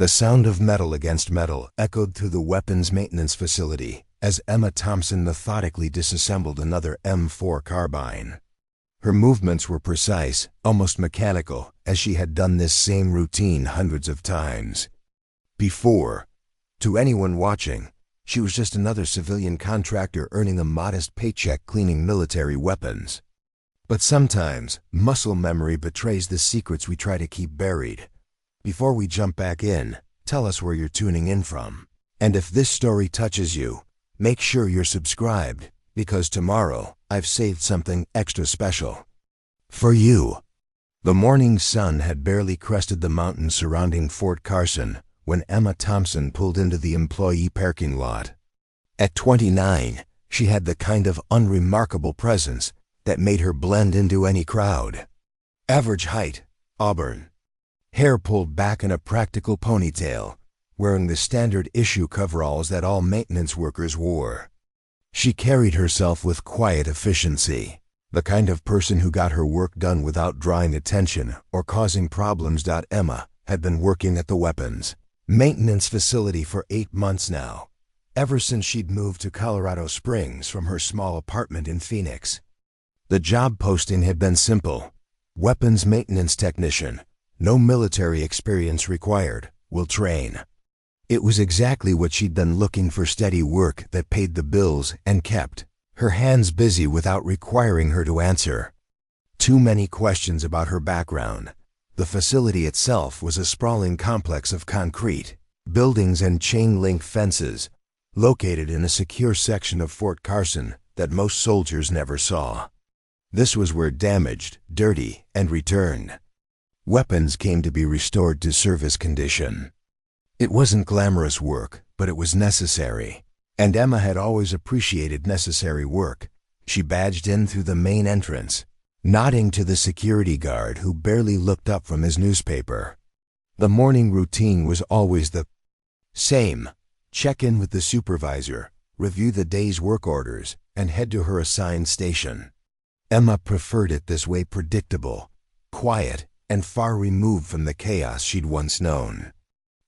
The sound of metal against metal echoed through the weapons maintenance facility as Emma Thompson methodically disassembled another M4 carbine. Her movements were precise, almost mechanical, as she had done this same routine hundreds of times before. To anyone watching, she was just another civilian contractor earning a modest paycheck cleaning military weapons. But sometimes, muscle memory betrays the secrets we try to keep buried. Before we jump back in, tell us where you're tuning in from. And if this story touches you, make sure you're subscribed, because tomorrow I've saved something extra special for you. The morning sun had barely crested the mountains surrounding Fort Carson when Emma Thompson pulled into the employee parking lot. At 29, she had the kind of unremarkable presence that made her blend into any crowd. Average height, auburn. Hair pulled back in a practical ponytail, wearing the standard issue coveralls that all maintenance workers wore. She carried herself with quiet efficiency, the kind of person who got her work done without drawing attention or causing problems. Emma had been working at the weapons maintenance facility for 8 months now, ever since she'd moved to Colorado Springs from her small apartment in Phoenix. The job posting had been simple: weapons maintenance technician, no military experience required, will train. It was exactly what she'd been looking for: steady work that paid the bills and kept her hands busy without requiring her to answer too many questions about her background. The facility itself was a sprawling complex of concrete buildings and chain-link fences, located in a secure section of Fort Carson that most soldiers never saw. This was where damaged, dirty, and returned weapons came to be restored to service condition. It wasn't glamorous work, but it was necessary, and Emma had always appreciated necessary work. She badged in through the main entrance, nodding to the security guard who barely looked up from his newspaper. The morning routine was always the same: check in with the supervisor, review the day's work orders, and head to her assigned station. Emma preferred it this way: predictable, quiet, and far removed from the chaos she'd once known.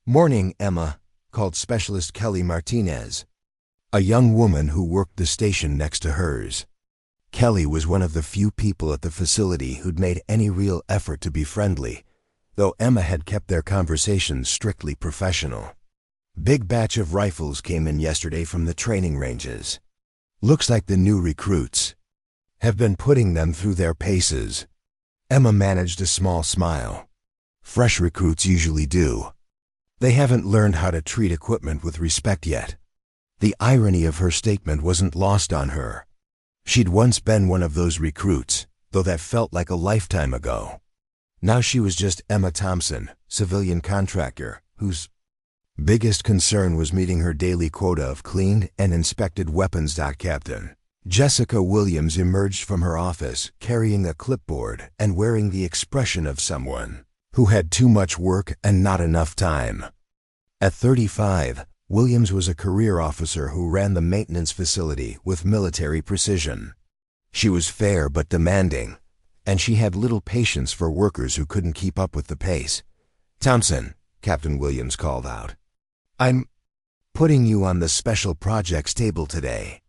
"Morning, Emma," called Specialist Kelly Martinez, a young woman who worked the station next to hers. Kelly was one of the few people at the facility who'd made any real effort to be friendly, though Emma had kept their conversations strictly professional. "Big batch of rifles came in yesterday from the training ranges. Looks like the new recruits have been putting them through their paces." Emma managed a small smile. Fresh recruits usually do. They haven't learned how to treat equipment with respect yet. The irony of her statement wasn't lost on her. She'd once been one of those recruits, though that felt like a lifetime ago. Now she was just Emma Thompson, civilian contractor, whose biggest concern was meeting her daily quota of cleaned and inspected weapons. Captain Jessica Williams emerged from her office carrying a clipboard and wearing the expression of someone who had too much work and not enough time. At 35, Williams was a career officer who ran the maintenance facility with military precision. She was fair but demanding, and she had little patience for workers who couldn't keep up with the pace. "Thompson," Captain Williams called out, "I'm putting you on the special projects table today.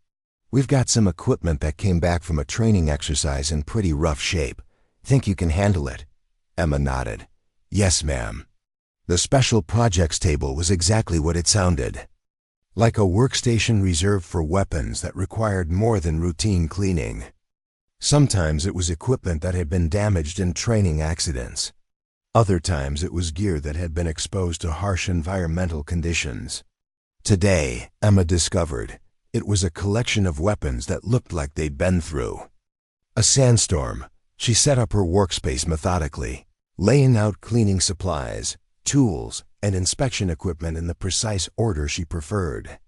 We've got some equipment that came back from a training exercise in pretty rough shape. Think you can handle it?" Emma nodded. "Yes, ma'am." The special projects table was exactly what it sounded like: a workstation reserved for weapons that required more than routine cleaning. Sometimes it was equipment that had been damaged in training accidents. Other times it was gear that had been exposed to harsh environmental conditions. Today, Emma discovered, it was a collection of weapons that looked like they'd been through a sandstorm. She set up her workspace methodically, laying out cleaning supplies, tools, and inspection equipment in the precise order she preferred.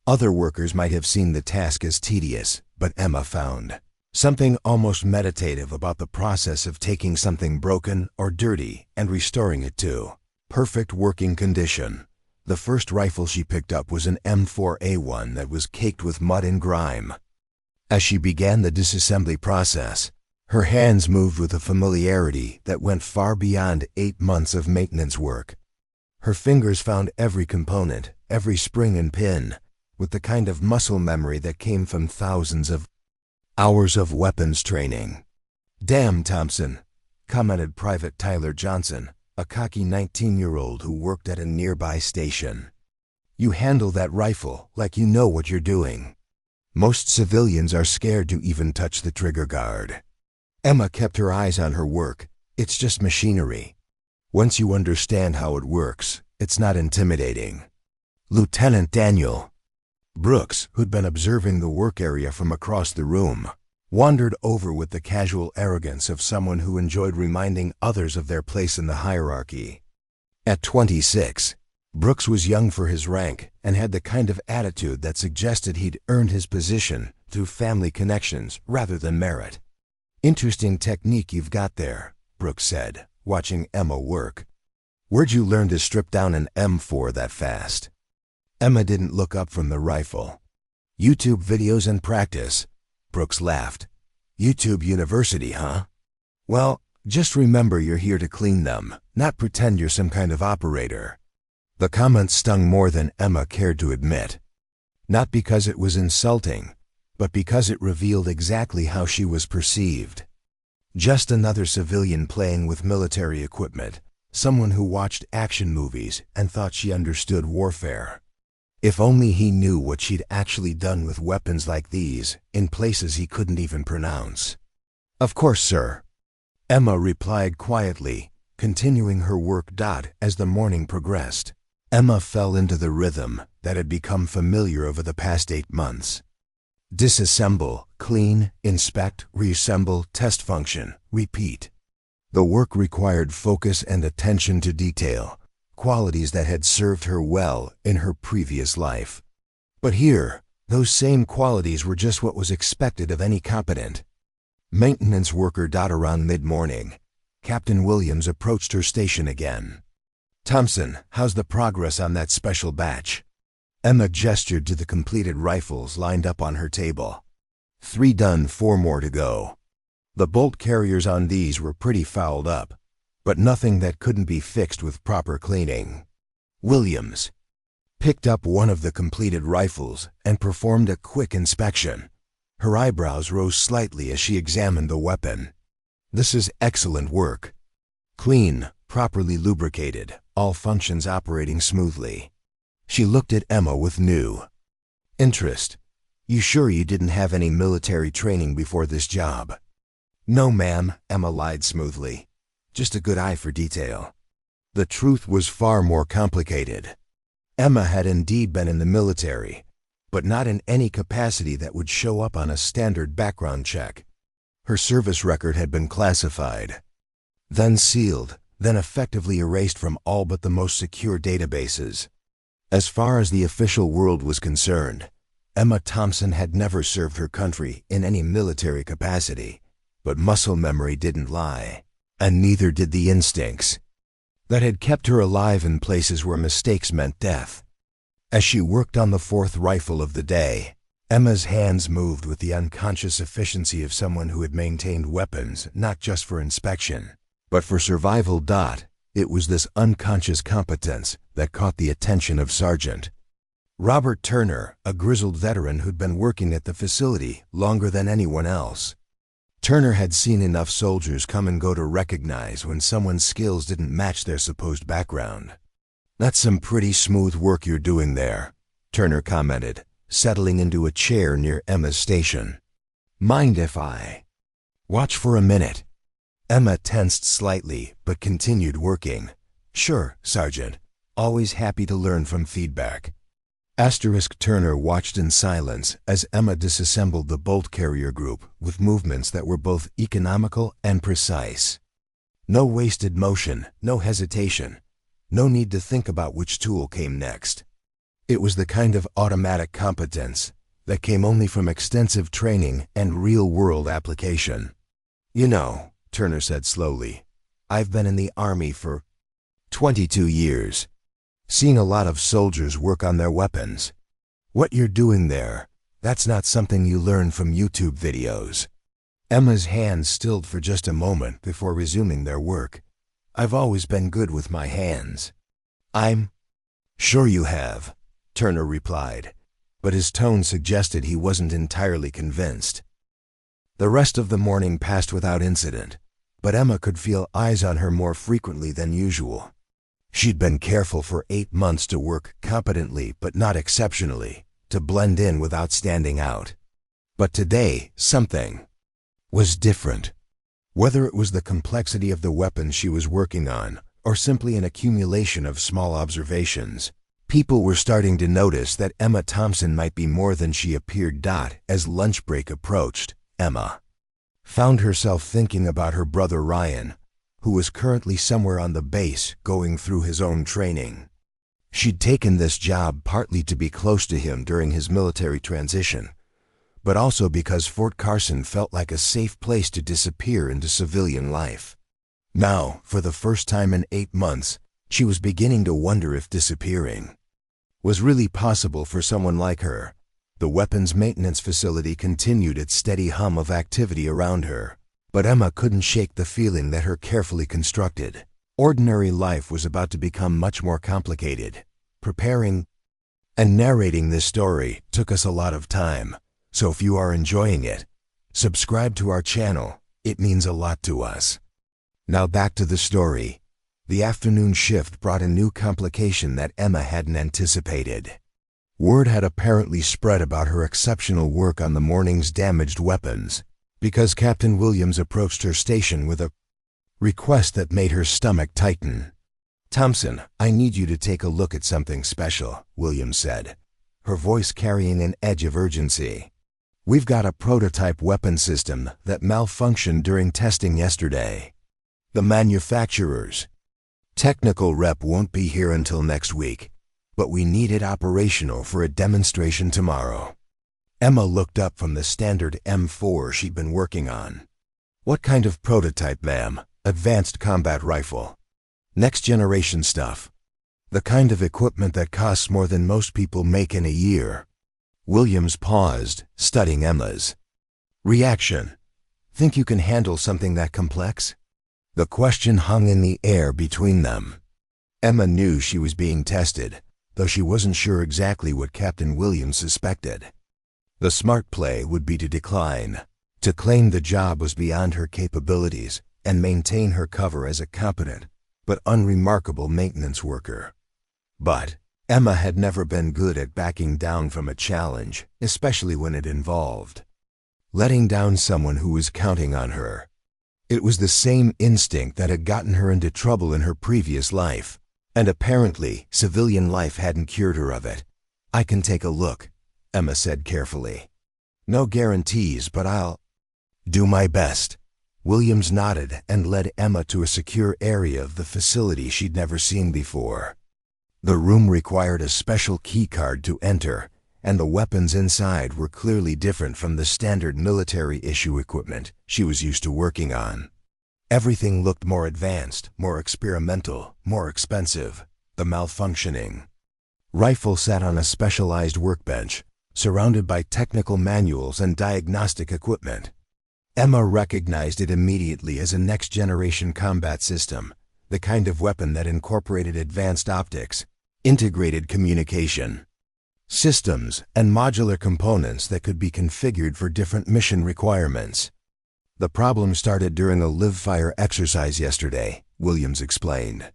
Other workers might have seen the task as tedious, but Emma found something almost meditative about the process of taking something broken or dirty and restoring it to perfect working condition. The first rifle she picked up was an M4A1 that was caked with mud and grime. As she began the disassembly process, her hands moved with a familiarity that went far beyond 8 months of maintenance work. Her fingers found every component, every spring and pin, with the kind of muscle memory that came from thousands of hours of weapons training. "Damn, Thompson," commented Private Tyler Johnson, a cocky 19-year-old who worked at a nearby station. "You handle that rifle like you know what you're doing. Most civilians are scared to even touch the trigger guard." Emma kept her eyes on her work. "It's just machinery. Once you understand how it works, it's not intimidating." Lieutenant Daniel Brooks, who'd been observing the work area from across the room, wandered over with the casual arrogance of someone who enjoyed reminding others of their place in the hierarchy. At 26, Brooks was young for his rank and had the kind of attitude that suggested he'd earned his position through family connections rather than merit. "Interesting technique you've got there," Brooks said, watching Emma work. "Where'd you learn to strip down an M4 that fast?" Emma didn't look up from the rifle. "YouTube videos and practice," Brooks laughed. "YouTube University, huh? Well, just remember you're here to clean them, not pretend you're some kind of operator." The comment stung more than Emma cared to admit. Not because it was insulting, but because it revealed exactly how she was perceived. Just another civilian playing with military equipment, someone who watched action movies and thought she understood warfare. If only he knew what she'd actually done with weapons like these in places he couldn't even pronounce. "Of course, sir," Emma replied quietly, continuing her work. As the morning progressed, Emma fell into the rhythm that had become familiar over the past 8 months. Disassemble, clean, inspect, reassemble, test function, repeat. The work required focus and attention to detail, qualities that had served her well in her previous life. But here, those same qualities were just what was expected of any competent maintenance worker. Around mid-morning, Captain Williams approached her station again. "Thompson, how's the progress on that special batch?" Emma gestured to the completed rifles lined up on her table. 3 done, 4 more to go. The bolt carriers on these were pretty fouled up, but nothing that couldn't be fixed with proper cleaning. Williams picked up one of the completed rifles and performed a quick inspection. Her eyebrows rose slightly as she examined the weapon. "This is excellent work. Clean, properly lubricated, all functions operating smoothly." She looked at Emma with new interest. "You sure you didn't have any military training before this job?" "No, ma'am," Emma lied smoothly. "Just a good eye for detail." The truth was far more complicated. Emma had indeed been in the military, but not in any capacity that would show up on a standard background check. Her service record had been classified, then sealed, then effectively erased from all but the most secure databases. As far as the official world was concerned, Emma Thompson had never served her country in any military capacity, but muscle memory didn't lie, and neither did the instincts that had kept her alive in places where mistakes meant death. As she worked on the 4th rifle of the day, Emma's hands moved with the unconscious efficiency of someone who had maintained weapons not just for inspection, but for survival. It was this unconscious competence that caught the attention of Sergeant Robert Turner, a grizzled veteran who'd been working at the facility longer than anyone else. Turner had seen enough soldiers come and go to recognize when someone's skills didn't match their supposed background. "That's some pretty smooth work you're doing there," Turner commented, settling into a chair near Emma's station. "Mind if I watch for a minute?" Emma tensed slightly, but continued working. "Sure, Sergeant. Always happy to learn from feedback." Turner watched in silence as Emma disassembled the bolt carrier group with movements that were both economical and precise. No wasted motion, no hesitation, no need to think about which tool came next. It was the kind of automatic competence that came only from extensive training and real-world application. "You know," Turner said slowly, "I've been in the Army for 22 years. Seen a lot of soldiers work on their weapons. What you're doing there, that's not something you learn from YouTube videos." Emma's hands stilled for just a moment before resuming their work. "I've always been good with my hands." "I'm sure you have," Turner replied, but his tone suggested he wasn't entirely convinced. The rest of the morning passed without incident, but Emma could feel eyes on her more frequently than usual. She'd been careful for 8 months to work competently but not exceptionally, to blend in without standing out. But today, something was different. Whether it was the complexity of the weapons she was working on, or simply an accumulation of small observations, people were starting to notice that Emma Thompson might be more than she appeared. As lunch break approached, Emma found herself thinking about her brother Ryan, who was currently somewhere on the base going through his own training. She'd taken this job partly to be close to him during his military transition, but also because Fort Carson felt like a safe place to disappear into civilian life. Now, for the first time in 8 months, she was beginning to wonder if disappearing was really possible for someone like her. The weapons maintenance facility continued its steady hum of activity around her, but Emma couldn't shake the feeling that her carefully constructed, ordinary life was about to become much more complicated. Preparing and narrating this story took us a lot of time, so if you are enjoying it, subscribe to our channel. It means a lot to us. Now back to the story. The afternoon shift brought a new complication that Emma hadn't anticipated. Word had apparently spread about her exceptional work on the morning's damaged weapons, because Captain Williams approached her station with a request that made her stomach tighten. "Thompson, I need you to take a look at something special," Williams said, her voice carrying an edge of urgency. "We've got a prototype weapon system that malfunctioned during testing yesterday. The manufacturer's technical rep won't be here until next week, but we need it operational for a demonstration tomorrow." Emma looked up from the standard M4 she'd been working on. "What kind of prototype, ma'am?" "Advanced combat rifle. Next generation stuff. The kind of equipment that costs more than most people make in a year." Williams paused, studying Emma's reaction. "Think you can handle something that complex?" The question hung in the air between them. Emma knew she was being tested, though she wasn't sure exactly what Captain Williams suspected. The smart play would be to decline, to claim the job was beyond her capabilities, and maintain her cover as a competent but unremarkable maintenance worker. But Emma had never been good at backing down from a challenge, especially when it involved letting down someone who was counting on her. It was the same instinct that had gotten her into trouble in her previous life, and apparently civilian life hadn't cured her of it. "I can take a look," Emma said carefully. "No guarantees, but I'll do my best." Williams nodded and led Emma to a secure area of the facility she'd never seen before. The room required a special key card to enter, and the weapons inside were clearly different from the standard military-issue equipment she was used to working on. Everything looked more advanced, more experimental, more expensive. The malfunctioning rifle sat on a specialized workbench, surrounded by technical manuals and diagnostic equipment. Emma recognized it immediately as a next-generation combat system, the kind of weapon that incorporated advanced optics, integrated communication systems, and modular components that could be configured for different mission requirements. "The problem started during a live-fire exercise yesterday," Williams explained.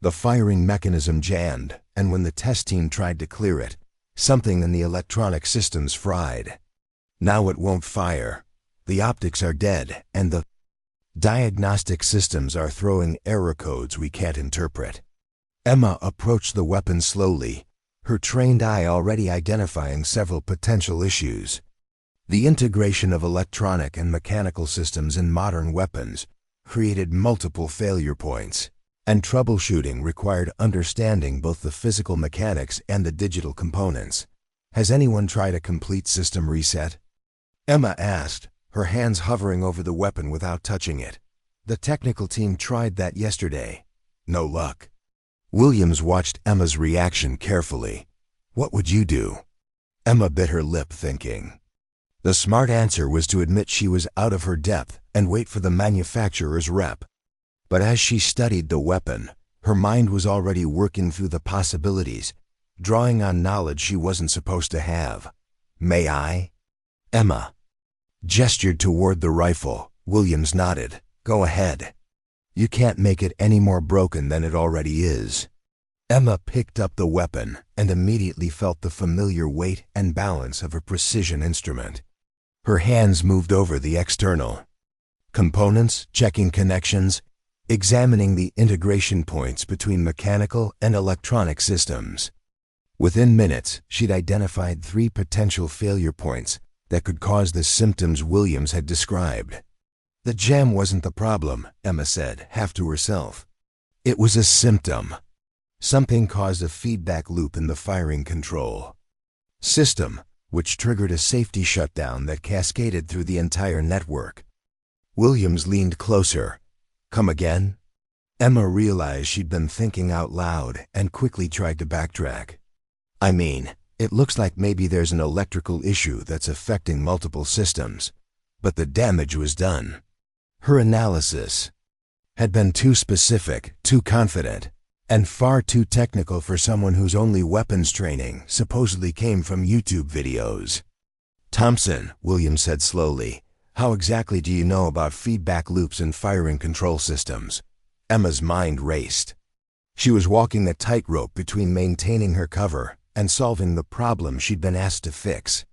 "The firing mechanism jammed, and when the test team tried to clear it, something in the electronic systems fried. Now it won't fire. The optics are dead, and the diagnostic systems are throwing error codes we can't interpret." Emma approached the weapon slowly, her trained eye already identifying several potential issues. The integration of electronic and mechanical systems in modern weapons created multiple failure points, and troubleshooting required understanding both the physical mechanics and the digital components. "Has anyone tried a complete system reset?" Emma asked, her hands hovering over the weapon without touching it. "The technical team tried that yesterday. No luck." Williams watched Emma's reaction carefully. "What would you do?" Emma bit her lip, thinking. The smart answer was to admit she was out of her depth and wait for the manufacturer's rep. But as she studied the weapon, Her mind was already working through the possibilities, drawing on knowledge she wasn't supposed to have. "May I?" Emma gestured toward the rifle. Williams nodded. "Go ahead. You can't make it any more broken than it already is." Emma picked up the weapon and immediately felt the familiar weight and balance of a precision instrument. Her hands moved over the external components, checking connections, examining the integration points between mechanical and electronic systems. Within minutes, she'd identified 3 potential failure points that could cause the symptoms Williams had described. The jam wasn't the problem, Emma said, half to herself. It was a symptom. Something caused a feedback loop in the firing control system, which triggered a safety shutdown that cascaded through the entire network. Williams leaned closer. "Come again?" Emma realized she'd been thinking out loud and quickly tried to backtrack. "I mean, it looks like maybe there's an electrical issue that's affecting multiple systems, but the damage was done." Her analysis had been too specific, too confident, and far too technical for someone whose only weapons training supposedly came from YouTube videos. "Thompson," Williams said slowly, "how exactly do you know about feedback loops and firing control systems?" Emma's mind raced. She was walking a tightrope between maintaining her cover and solving the problem she'd been asked to fix.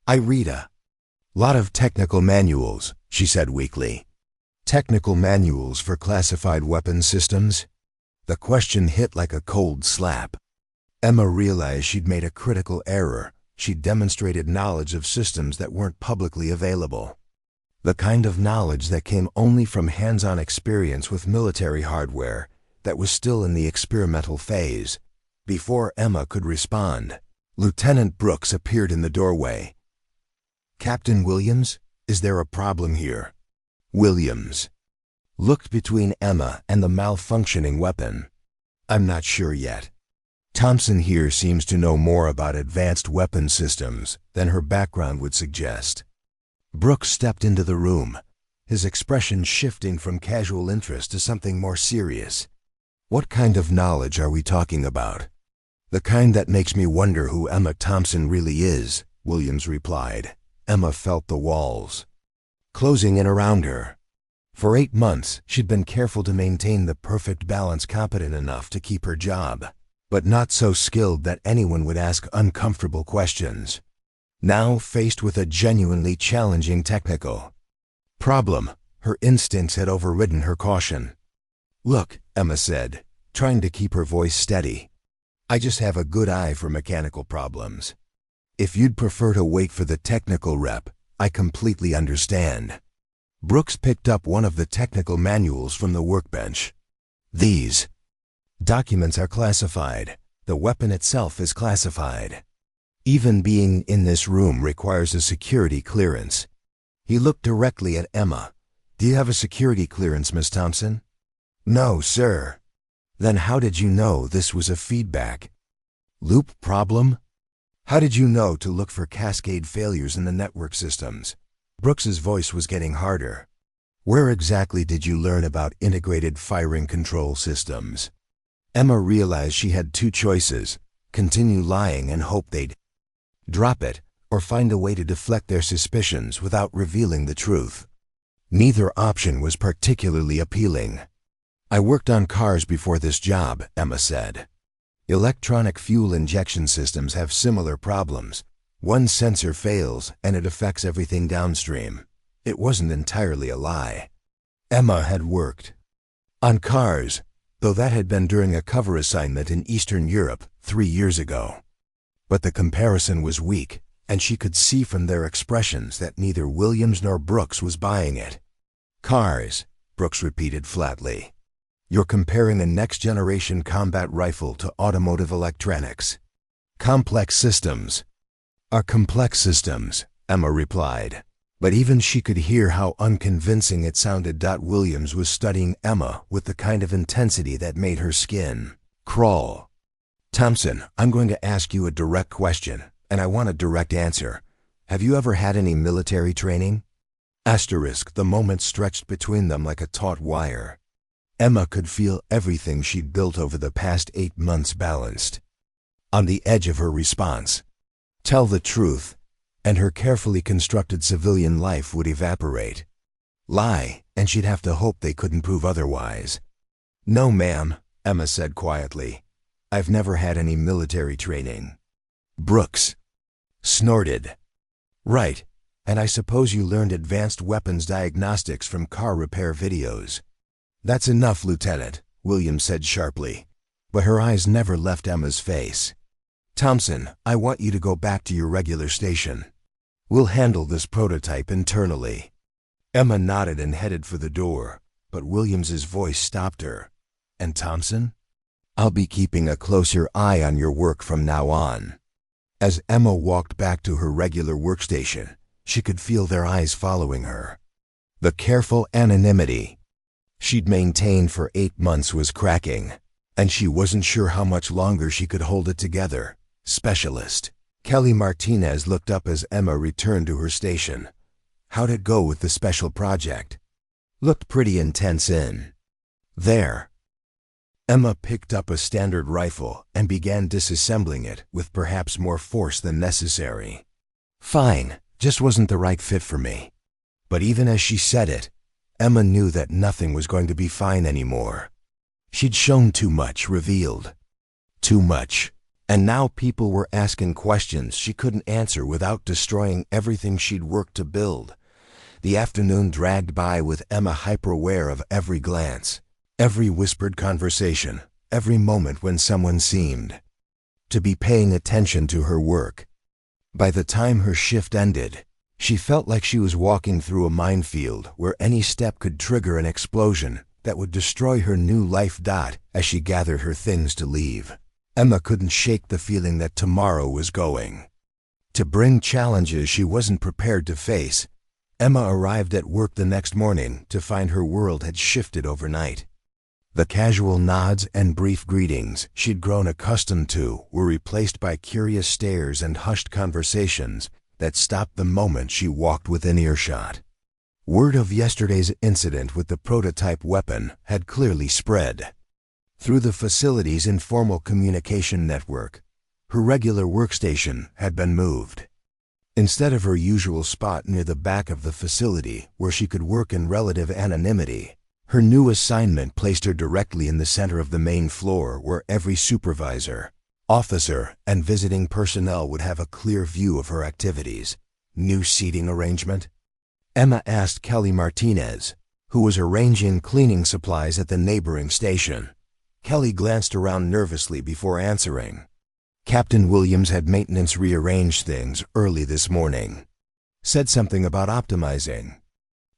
"I read a lot of technical manuals," she said weakly. "Technical manuals for classified weapons systems?" The question hit like a cold slap. Emma realized she'd made a critical error. She'd demonstrated knowledge of systems that weren't publicly available. The kind of knowledge that came only from hands-on experience with military hardware that was still in the experimental phase. Before Emma could respond, Lieutenant Brooks appeared in the doorway. "Captain Williams, is there a problem here?" Williams looked between Emma and the malfunctioning weapon. "I'm not sure yet. Thompson here seems to know more about advanced weapon systems than her background would suggest." Brooks stepped into the room, his expression shifting from casual interest to something more serious. "What kind of knowledge are we talking about?" "The kind that makes me wonder who Emma Thompson really is," Williams replied. Emma felt the walls closing in around her. For 8 months, she'd been careful to maintain the perfect balance, competent enough to keep her job, but not so skilled that anyone would ask uncomfortable questions. Now, faced with a genuinely challenging technical problem, her instincts had overridden her caution. "Look," Emma said, trying to keep her voice steady, "I just have a good eye for mechanical problems. If you'd prefer to wait for the technical rep, I completely understand." Brooks picked up one of the technical manuals from the workbench. "These documents are classified. The weapon itself is classified. Even being in this room requires a security clearance." He looked directly at Emma. "Do you have a security clearance, Miss Thompson?" "No, sir." "Then how did you know this was a feedback loop problem? How did you know to look for cascade failures in the network systems?" Brooks's voice was getting harder. "Where exactly did you learn about integrated firing control systems?" Emma realized she had 2 choices: continue lying and hope they'd drop it, or find a way to deflect their suspicions without revealing the truth. Neither option was particularly appealing. "I worked on cars before this job," Emma said. "Electronic fuel injection systems have similar problems. One sensor fails and it affects everything downstream." It wasn't entirely a lie. Emma had worked on cars, though that had been during a cover assignment in Eastern Europe 3 years ago. But the comparison was weak, and she could see from their expressions that neither Williams nor Brooks was buying it. "Cars," Brooks repeated flatly. "You're comparing a next-generation combat rifle to automotive electronics. Complex systems are complex systems," Emma replied. But even she could hear how unconvincing it sounded. Williams was studying Emma with the kind of intensity that made her skin crawl. "Thompson, I'm going to ask you a direct question, and I want a direct answer. Have you ever had any military training?" The moment stretched between them like a taut wire. Emma could feel everything she'd built over the past 8 months balanced on the edge of her response. Tell the truth, and her carefully constructed civilian life would evaporate. Lie, and she'd have to hope they couldn't prove otherwise. No, ma'am, Emma said quietly. I've never had any military training. Brooks snorted. Right, and I suppose you learned advanced weapons diagnostics from car repair videos. That's enough, Lieutenant, Williams said sharply, but her eyes never left Emma's face. Thompson, I want you to go back to your regular station. We'll handle this prototype internally. Emma nodded and headed for the door, but Williams's voice stopped her. And Thompson? I'll be keeping a closer eye on your work from now on. As Emma walked back to her regular workstation, she could feel their eyes following her. The careful anonymity she'd maintained for 8 months was cracking, and she wasn't sure how much longer she could hold it together. Specialist Kelly Martinez looked up as Emma returned to her station. How'd it go with the special project? Looked pretty intense in there. Emma picked up a standard rifle and began disassembling it with perhaps more force than necessary. Fine, just wasn't the right fit for me. But even as she said it, Emma knew that nothing was going to be fine anymore. She'd shown too much, revealed too much, and now people were asking questions she couldn't answer without destroying everything she'd worked to build. The afternoon dragged by with Emma hyper-aware of every glance, every whispered conversation, every moment when someone seemed to be paying attention to her work. By the time her shift ended, she felt like she was walking through a minefield where any step could trigger an explosion that would destroy her new life. As she gathered her things to leave, Emma couldn't shake the feeling that tomorrow was going to bring challenges she wasn't prepared to face. Emma arrived at work the next morning to find her world had shifted overnight. The casual nods and brief greetings she'd grown accustomed to were replaced by curious stares and hushed conversations that stopped the moment she walked within earshot. Word of yesterday's incident with the prototype weapon had clearly spread through the facility's informal communication network. Her regular workstation had been moved. Instead of her usual spot near the back of the facility where she could work in relative anonymity, her new assignment placed her directly in the center of the main floor where every supervisor, officer, and visiting personnel would have a clear view of her activities. New seating arrangement? Emma asked Kelly Martinez, who was arranging cleaning supplies at the neighboring station. Kelly glanced around nervously before answering. Captain Williams had maintenance rearrange things early this morning. Said something about optimizing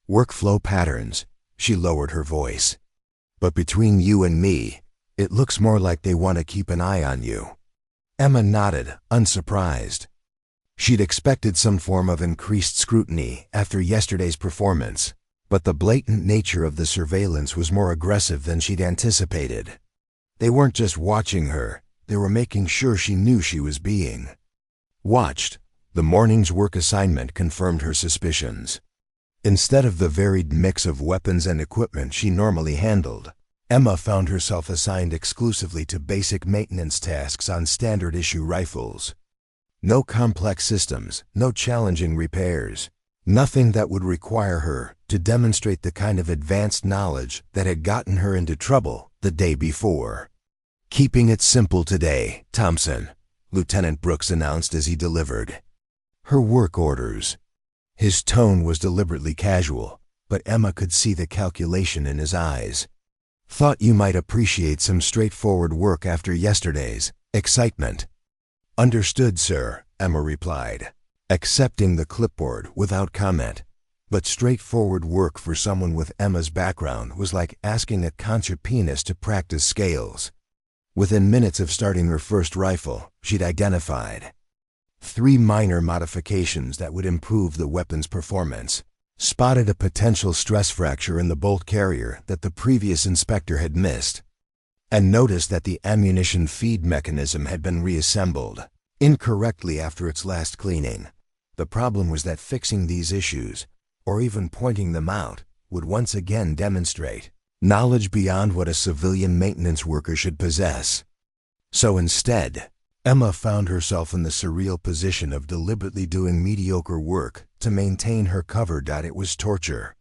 workflow patterns. She lowered her voice. But between you and me, it looks more like they want to keep an eye on you. Emma nodded, unsurprised. She'd expected some form of increased scrutiny after yesterday's performance, but the blatant nature of the surveillance was more aggressive than she'd anticipated. They weren't just watching her, they were making sure she knew she was being watched. The morning's work assignment confirmed her suspicions. Instead of the varied mix of weapons and equipment she normally handled, Emma found herself assigned exclusively to basic maintenance tasks on standard-issue rifles. No complex systems, no challenging repairs, nothing that would require her to demonstrate the kind of advanced knowledge that had gotten her into trouble the day before. Keeping it simple today, Thompson, Lieutenant Brooks announced as he delivered her work orders. His tone was deliberately casual, but Emma could see the calculation in his eyes. Thought you might appreciate some straightforward work after yesterday's excitement. Understood, sir, Emma replied, accepting the clipboard without comment. But straightforward work for someone with Emma's background was like asking a concert pianist to practice scales. Within minutes of starting her first rifle, she'd identified 3 minor modifications that would improve the weapon's performance, spotted a potential stress fracture in the bolt carrier that the previous inspector had missed, and noticed that the ammunition feed mechanism had been reassembled incorrectly after its last cleaning. The problem was that fixing these issues, or even pointing them out, would once again demonstrate knowledge beyond what a civilian maintenance worker should possess. So instead, Emma found herself in the surreal position of deliberately doing mediocre work to maintain her cover. It was torture.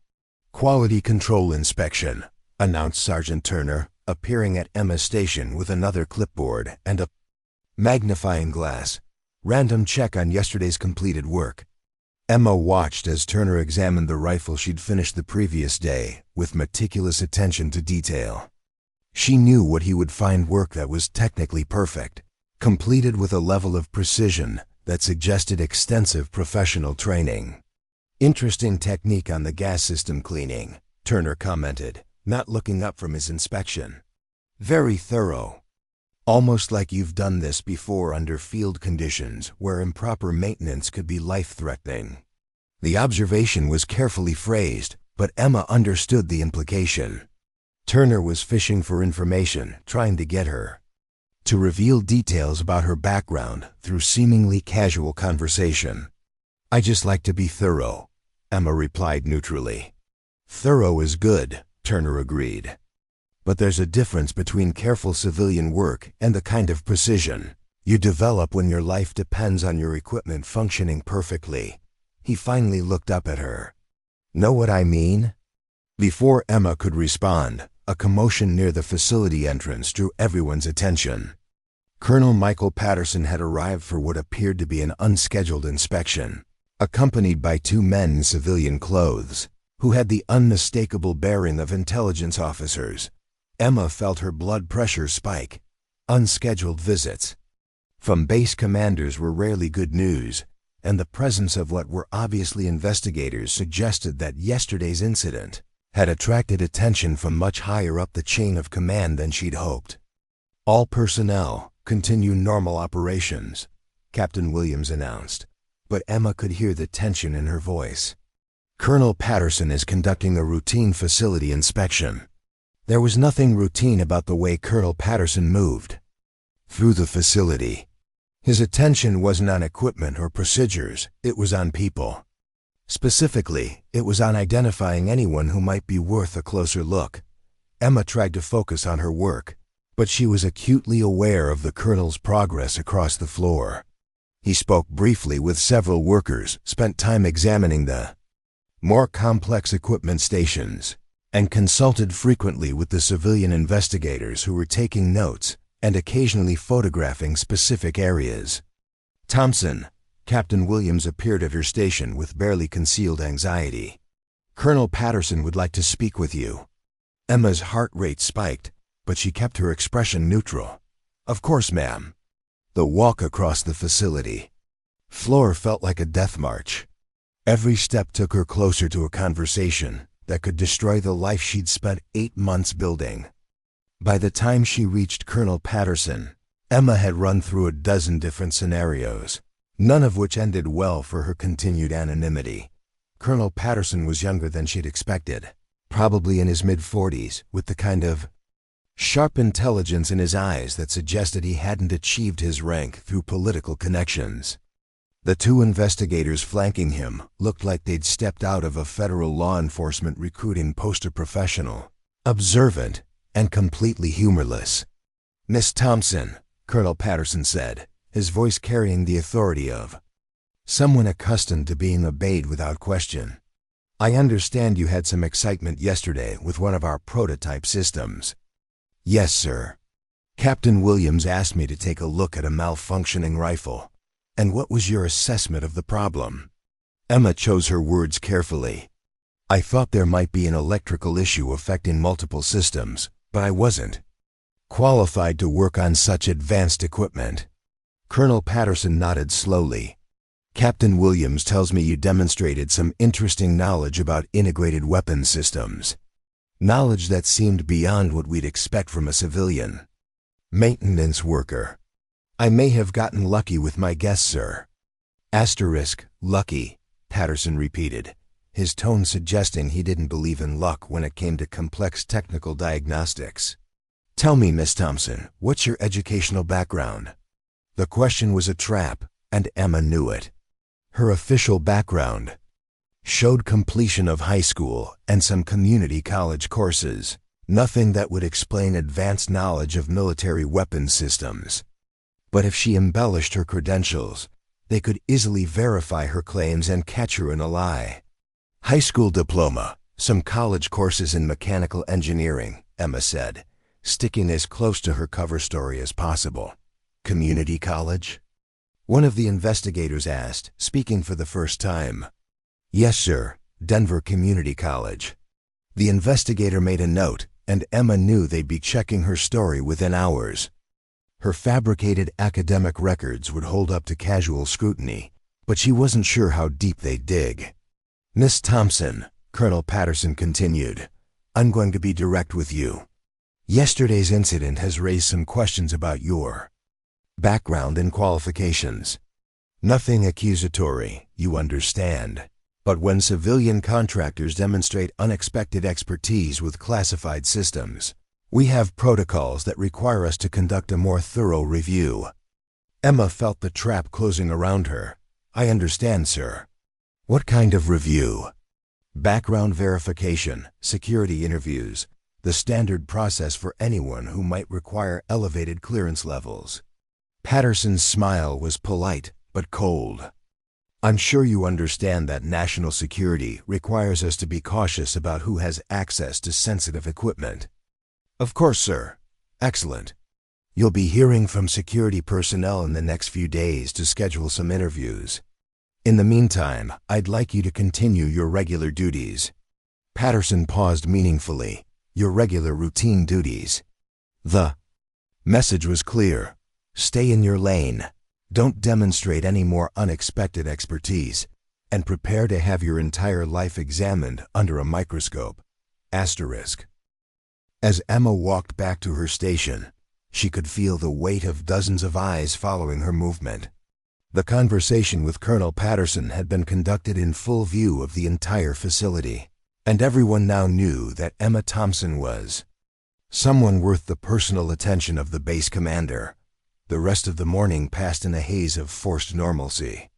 "Quality control inspection," announced Sergeant Turner, appearing at Emma's station with another clipboard and a magnifying glass. "Random check on yesterday's completed work." Emma watched as Turner examined the rifle she'd finished the previous day with meticulous attention to detail. She knew what he would find: work that was technically perfect, completed with a level of precision that suggested extensive professional training. "Interesting technique on the gas system cleaning," Turner commented, not looking up from his inspection. "Very thorough. Almost like you've done this before under field conditions where improper maintenance could be life-threatening." The observation was carefully phrased, but Emma understood the implication. Turner was fishing for information, trying to get her to reveal details about her background through seemingly casual conversation. "I just like to be thorough," Emma replied neutrally. "Thorough is good," Turner agreed. "But there's a difference between careful civilian work and the kind of precision you develop when your life depends on your equipment functioning perfectly." He finally looked up at her. "Know what I mean?" Before Emma could respond, a commotion near the facility entrance drew everyone's attention. Colonel Michael Patterson had arrived for what appeared to be an unscheduled inspection, accompanied by two men in civilian clothes, who had the unmistakable bearing of intelligence officers. Emma felt her blood pressure spike. Unscheduled visits from base commanders were rarely good news, and the presence of what were obviously investigators suggested that yesterday's incident had attracted attention from much higher up the chain of command than she'd hoped. "All personnel continue normal operations," Captain Williams announced, but Emma could hear the tension in her voice. "Colonel Patterson is conducting a routine facility inspection." There was nothing routine about the way Colonel Patterson moved through the facility. His attention wasn't on equipment or procedures, it was on people. Specifically, it was on identifying anyone who might be worth a closer look. Emma tried to focus on her work, but she was acutely aware of the colonel's progress across the floor. He spoke briefly with several workers, spent time examining the more complex equipment stations, and consulted frequently with the civilian investigators who were taking notes and occasionally photographing specific areas. "Thompson," Captain Williams appeared at her station with barely concealed anxiety. "Colonel Patterson would like to speak with you." Emma's heart rate spiked, but she kept her expression neutral. "Of course, ma'am." The walk across the facility floor felt like a death march. Every step took her closer to a conversation that could destroy the life she'd spent 8 months building. By the time she reached Colonel Patterson, Emma had run through a dozen different scenarios, none of which ended well for her continued anonymity. Colonel Patterson was younger than she'd expected, probably in his mid-40s, with the kind of sharp intelligence in his eyes that suggested he hadn't achieved his rank through political connections. The two investigators flanking him looked like they'd stepped out of a federal law enforcement recruiting poster professional, observant and completely humorless. "Miss Thompson," Colonel Patterson said, his voice carrying the authority of someone accustomed to being obeyed without question. "I understand you had some excitement yesterday with one of our prototype systems." "Yes, sir. Captain Williams asked me to take a look at a malfunctioning rifle." "And what was your assessment of the problem?" Emma chose her words carefully. "I thought there might be an electrical issue affecting multiple systems, but I wasn't qualified to work on such advanced equipment." Colonel Patterson nodded slowly. "Captain Williams tells me you demonstrated some interesting knowledge about integrated weapons systems. Knowledge that seemed beyond what we'd expect from a civilian maintenance worker." "I may have gotten lucky with my guess, sir." "Lucky," Patterson repeated, his tone suggesting he didn't believe in luck when it came to complex technical diagnostics. "Tell me, Miss Thompson, what's your educational background?" The question was a trap, and Emma knew it. Her official background showed completion of high school and some community college courses, Nothing that would explain advanced knowledge of military weapons systems. But if she embellished her credentials, they could easily verify her claims and catch her in a lie. High school diploma, some college courses in mechanical engineering, Emma said, sticking as close to her cover story as possible. Community college? One of the investigators asked, speaking for the first time. Yes, sir, Denver Community College. The investigator made a note, and Emma knew they'd be checking her story within hours. Her fabricated academic records would hold up to casual scrutiny, but she wasn't sure how deep they'd dig. Miss Thompson, Colonel Patterson continued, I'm going to be direct with you. Yesterday's incident has raised some questions about your background and qualifications. Nothing accusatory, you understand. But when civilian contractors demonstrate unexpected expertise with classified systems, we have protocols that require us to conduct a more thorough review. Emma felt the trap closing around her. I understand, sir. What kind of review? Background verification, security interviews, the standard process for anyone who might require elevated clearance levels. Patterson's smile was polite but cold. I'm sure you understand that national security requires us to be cautious about who has access to sensitive equipment. Of course, sir. Excellent. You'll be hearing from security personnel in the next few days to schedule some interviews. In the meantime, I'd like you to continue your regular duties. Patterson paused meaningfully. Your regular routine duties. The message was clear. Stay in your lane. Don't demonstrate any more unexpected expertise, and prepare to have your entire life examined under a microscope. Asterisk. As Emma walked back to her station, she could feel the weight of dozens of eyes following her movement. The conversation with Colonel Patterson had been conducted in full view of the entire facility, and everyone now knew that Emma Thompson was someone worth the personal attention of the base commander. The rest of the morning passed in a haze of forced normalcy.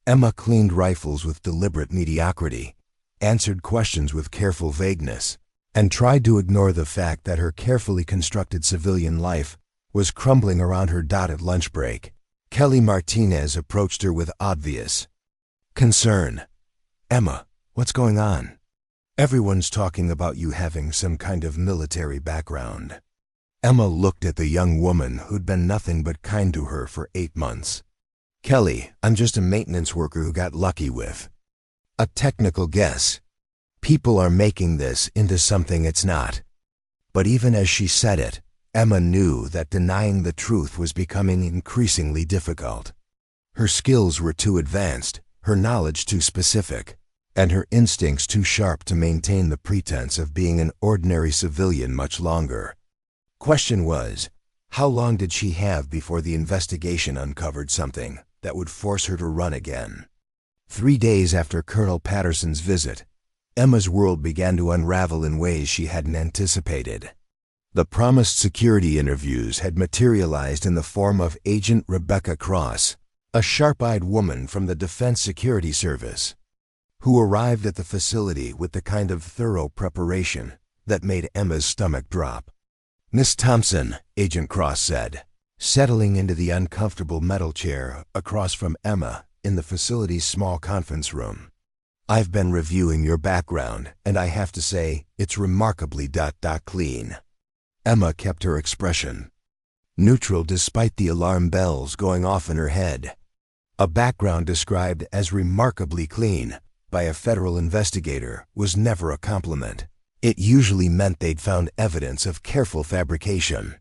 Emma cleaned rifles with deliberate mediocrity, answered questions with careful vagueness, and tried to ignore the fact that her carefully constructed civilian life was crumbling around her dotted lunch break. Kelly Martinez approached her with obvious concern. Emma, what's going on? Everyone's talking about you having some kind of military background. Emma looked at the young woman who'd been nothing but kind to her for 8 months. Kelly, I'm just a maintenance worker who got lucky with a technical guess. People are making this into something it's not. But even as she said it, Emma knew that denying the truth was becoming increasingly difficult. Her skills were too advanced, her knowledge too specific, and her instincts too sharp to maintain the pretense of being an ordinary civilian much longer. Question was, how long did she have before the investigation uncovered something that would force her to run again? 3 days after Colonel Patterson's visit, Emma's world began to unravel in ways she hadn't anticipated. The promised security interviews had materialized in the form of Agent Rebecca Cross, a sharp-eyed woman from the Defense Security Service, who arrived at the facility with the kind of thorough preparation that made Emma's stomach drop. Miss Thompson, Agent Cross said, settling into the uncomfortable metal chair across from Emma in the facility's small conference room. I've been reviewing your background, and I have to say, it's remarkably clean. Emma kept her expression neutral despite the alarm bells going off in her head. A background described as remarkably clean by a federal investigator was never a compliment. It usually meant they'd found evidence of careful fabrication.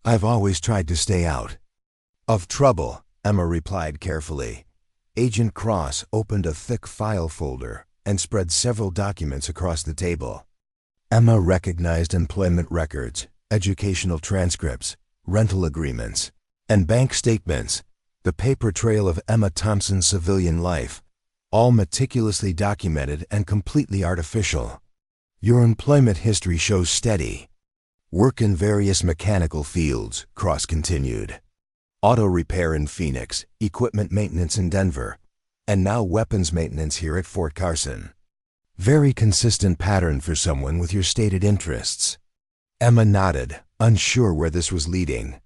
I've always tried to stay out of trouble, Emma replied carefully. Agent Cross opened a thick file folder and spread several documents across the table. Emma recognized employment records, educational transcripts, rental agreements, and bank statements, the paper trail of Emma Thompson's civilian life, all meticulously documented and completely artificial. Your employment history shows steady work in various mechanical fields, Cross continued. Auto repair in Phoenix, equipment maintenance in Denver, and now weapons maintenance here at Fort Carson. Very consistent pattern for someone with your stated interests. Emma nodded, unsure where this was leading.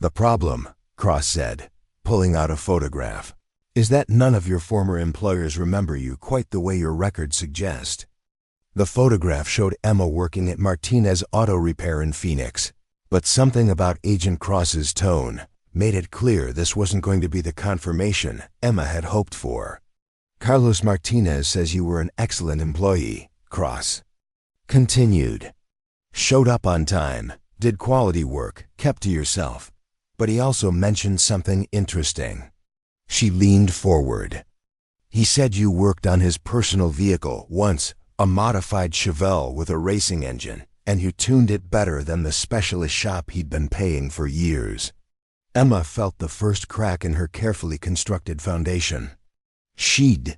"The problem," Cross said, pulling out a photograph, "is that none of your former employers remember you quite the way your records suggest." The photograph showed Emma working at Martinez Auto Repair in Phoenix, but something about Agent Cross's tone made it clear this wasn't going to be the confirmation Emma had hoped for. "Carlos Martinez says you were an excellent employee," Cross continued. "Showed up on time, did quality work, kept to yourself. But he also mentioned something interesting." She leaned forward. "He said you worked on his personal vehicle once, a modified Chevelle with a racing engine, and you tuned it better than the specialist shop he'd been paying for years." Emma felt the first crack in her carefully constructed foundation. She'd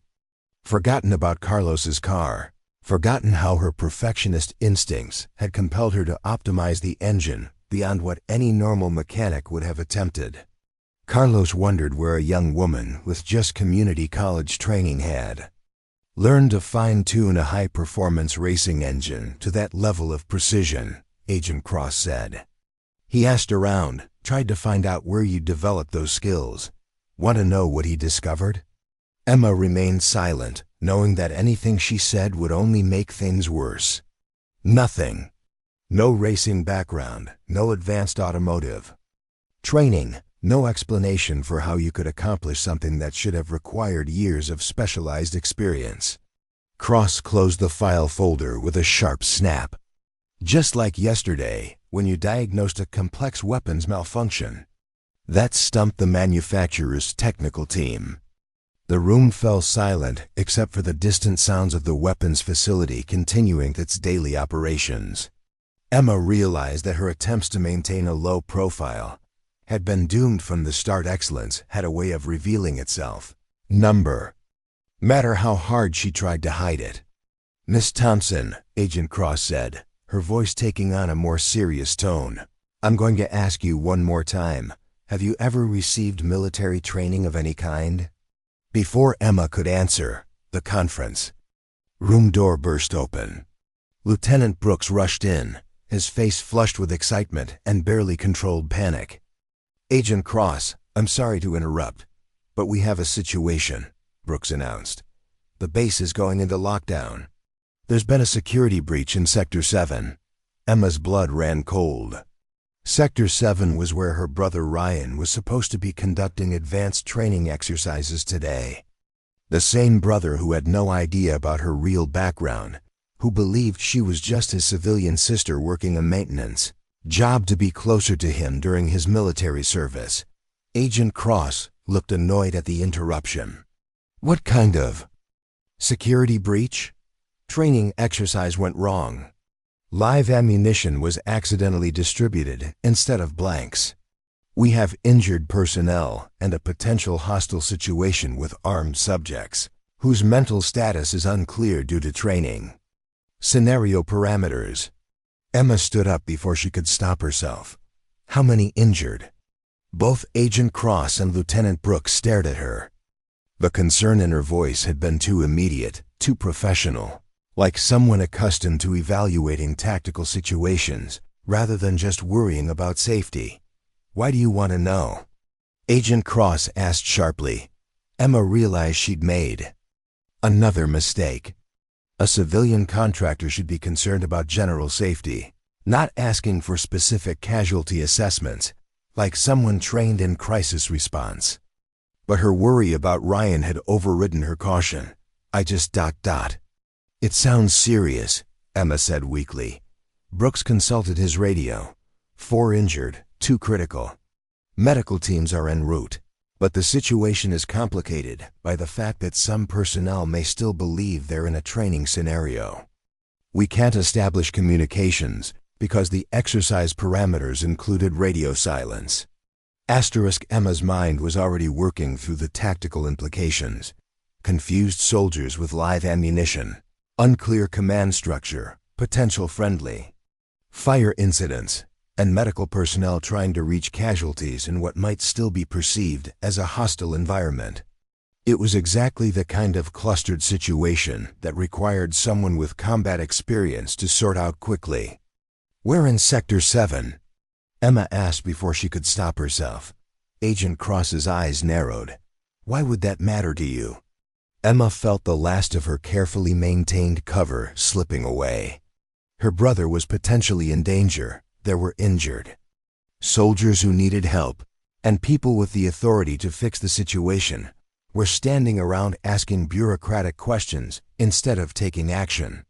forgotten about Carlos's car, forgotten how her perfectionist instincts had compelled her to optimize the engine beyond what any normal mechanic would have attempted. Carlos wondered where a young woman with just community college training had learned to fine-tune a high-performance racing engine to that level of precision, Agent Cross said. He asked around, tried to find out where you developed those skills. Want to know what he discovered? Emma remained silent, knowing that anything she said would only make things worse. Nothing. No racing background, no advanced automotive training, no explanation for how you could accomplish something that should have required years of specialized experience. Cross closed the file folder with a sharp snap. "Just like yesterday, when you diagnosed a complex weapons malfunction. That stumped the manufacturer's technical team." The room fell silent except for the distant sounds of the weapons facility continuing its daily operations. Emma realized that her attempts to maintain a low profile had been doomed from the start. Excellence had a way of revealing itself. No matter how hard she tried to hide it. "Miss Thompson," Agent Cross said, her voice taking on a more serious tone, "I'm going to ask you one more time. Have you ever received military training of any kind?" Before Emma could answer, the conference room door burst open. Lieutenant Brooks rushed in, his face flushed with excitement and barely controlled panic. "Agent Cross, I'm sorry to interrupt, but we have a situation," Brooks announced. "The base is going into lockdown. There's been a security breach in Sector 7. Emma's blood ran cold. Sector 7 was where her brother Ryan was supposed to be conducting advanced training exercises today. The same brother who had no idea about her real background, who believed she was just his civilian sister working a maintenance job to be closer to him during his military service. Agent Cross looked annoyed at the interruption. "What kind of security breach?" "Training exercise went wrong. Live ammunition was accidentally distributed instead of blanks. We have injured personnel and a potential hostile situation with armed subjects, whose mental status is unclear due to training. Scenario parameters." Emma stood up before she could stop herself. "How many injured?" Both Agent Cross and Lieutenant Brooks stared at her. The concern in her voice had been too immediate, too professional, like someone accustomed to evaluating tactical situations rather than just worrying about safety. "Why do you want to know?" Agent Cross asked sharply. Emma realized she'd made another mistake. A civilian contractor should be concerned about general safety, not asking for specific casualty assessments, like someone trained in crisis response. But her worry about Ryan had overridden her caution. "I just ... It sounds serious," Emma said weakly. Brooks consulted his radio. 4 injured, 2 critical. Medical teams are en route. But the situation is complicated by the fact that some personnel may still believe they're in a training scenario. We can't establish communications because the exercise parameters included radio silence. Emma's mind was already working through the tactical implications. Confused soldiers with live ammunition, unclear command structure, potential friendly fire incidents, and medical personnel trying to reach casualties in what might still be perceived as a hostile environment. It was exactly the kind of clustered situation that required someone with combat experience to sort out quickly. "We're in Sector 7. Emma asked before she could stop herself. Agent Cross's eyes narrowed. "Why would that matter to you?" Emma felt the last of her carefully maintained cover slipping away. Her brother was potentially in danger. There were injured soldiers who needed help, and people with the authority to fix the situation were standing around asking bureaucratic questions instead of taking action.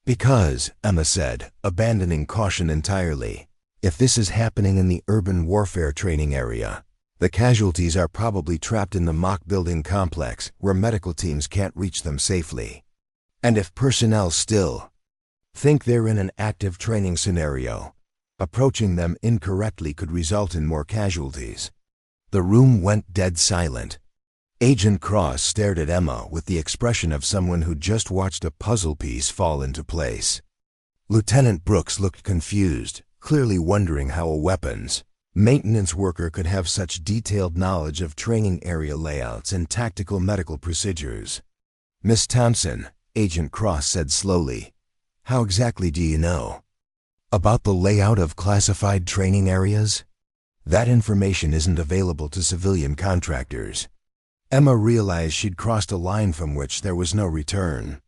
"Because," Emma said, abandoning caution entirely, "if this is happening in the urban warfare training area, the casualties are probably trapped in the mock building complex where medical teams can't reach them safely. And if personnel still think they're in an active training scenario, approaching them incorrectly could result in more casualties." The room went dead silent. Agent Cross stared at Emma with the expression of someone who just watched a puzzle piece fall into place. Lieutenant Brooks looked confused, clearly wondering how a weapons maintenance worker could have such detailed knowledge of training area layouts and tactical medical procedures. "Miss Thompson," Agent Cross said slowly, "how exactly do you know about the layout of classified training areas? That information isn't available to civilian contractors." Emma realized she'd crossed a line from which there was no return.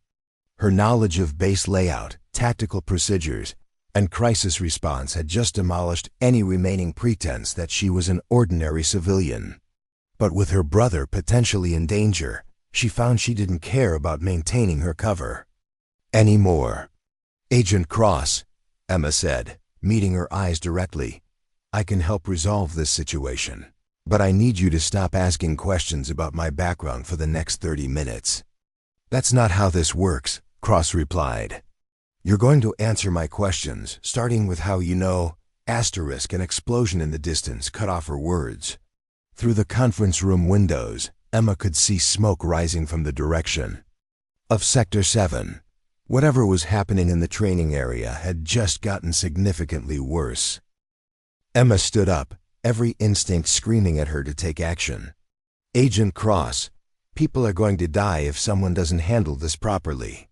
Her knowledge of base layout, tactical procedures, and crisis response had just demolished any remaining pretense that she was an ordinary civilian. But with her brother potentially in danger, she found she didn't care about maintaining her cover anymore. "Agent Cross," Emma said, meeting her eyes directly, "I can help resolve this situation, but I need you to stop asking questions about my background for the next 30 minutes. "That's not how this works," Cross replied. "You're going to answer my questions, starting with how you know an explosion in the distance cut off her words. Through the conference room windows, Emma could see smoke rising from the direction of Sector 7. Whatever was happening in the training area had just gotten significantly worse. Emma stood up, every instinct screaming at her to take action. "Agent Cross, people are going to die if someone doesn't handle this properly.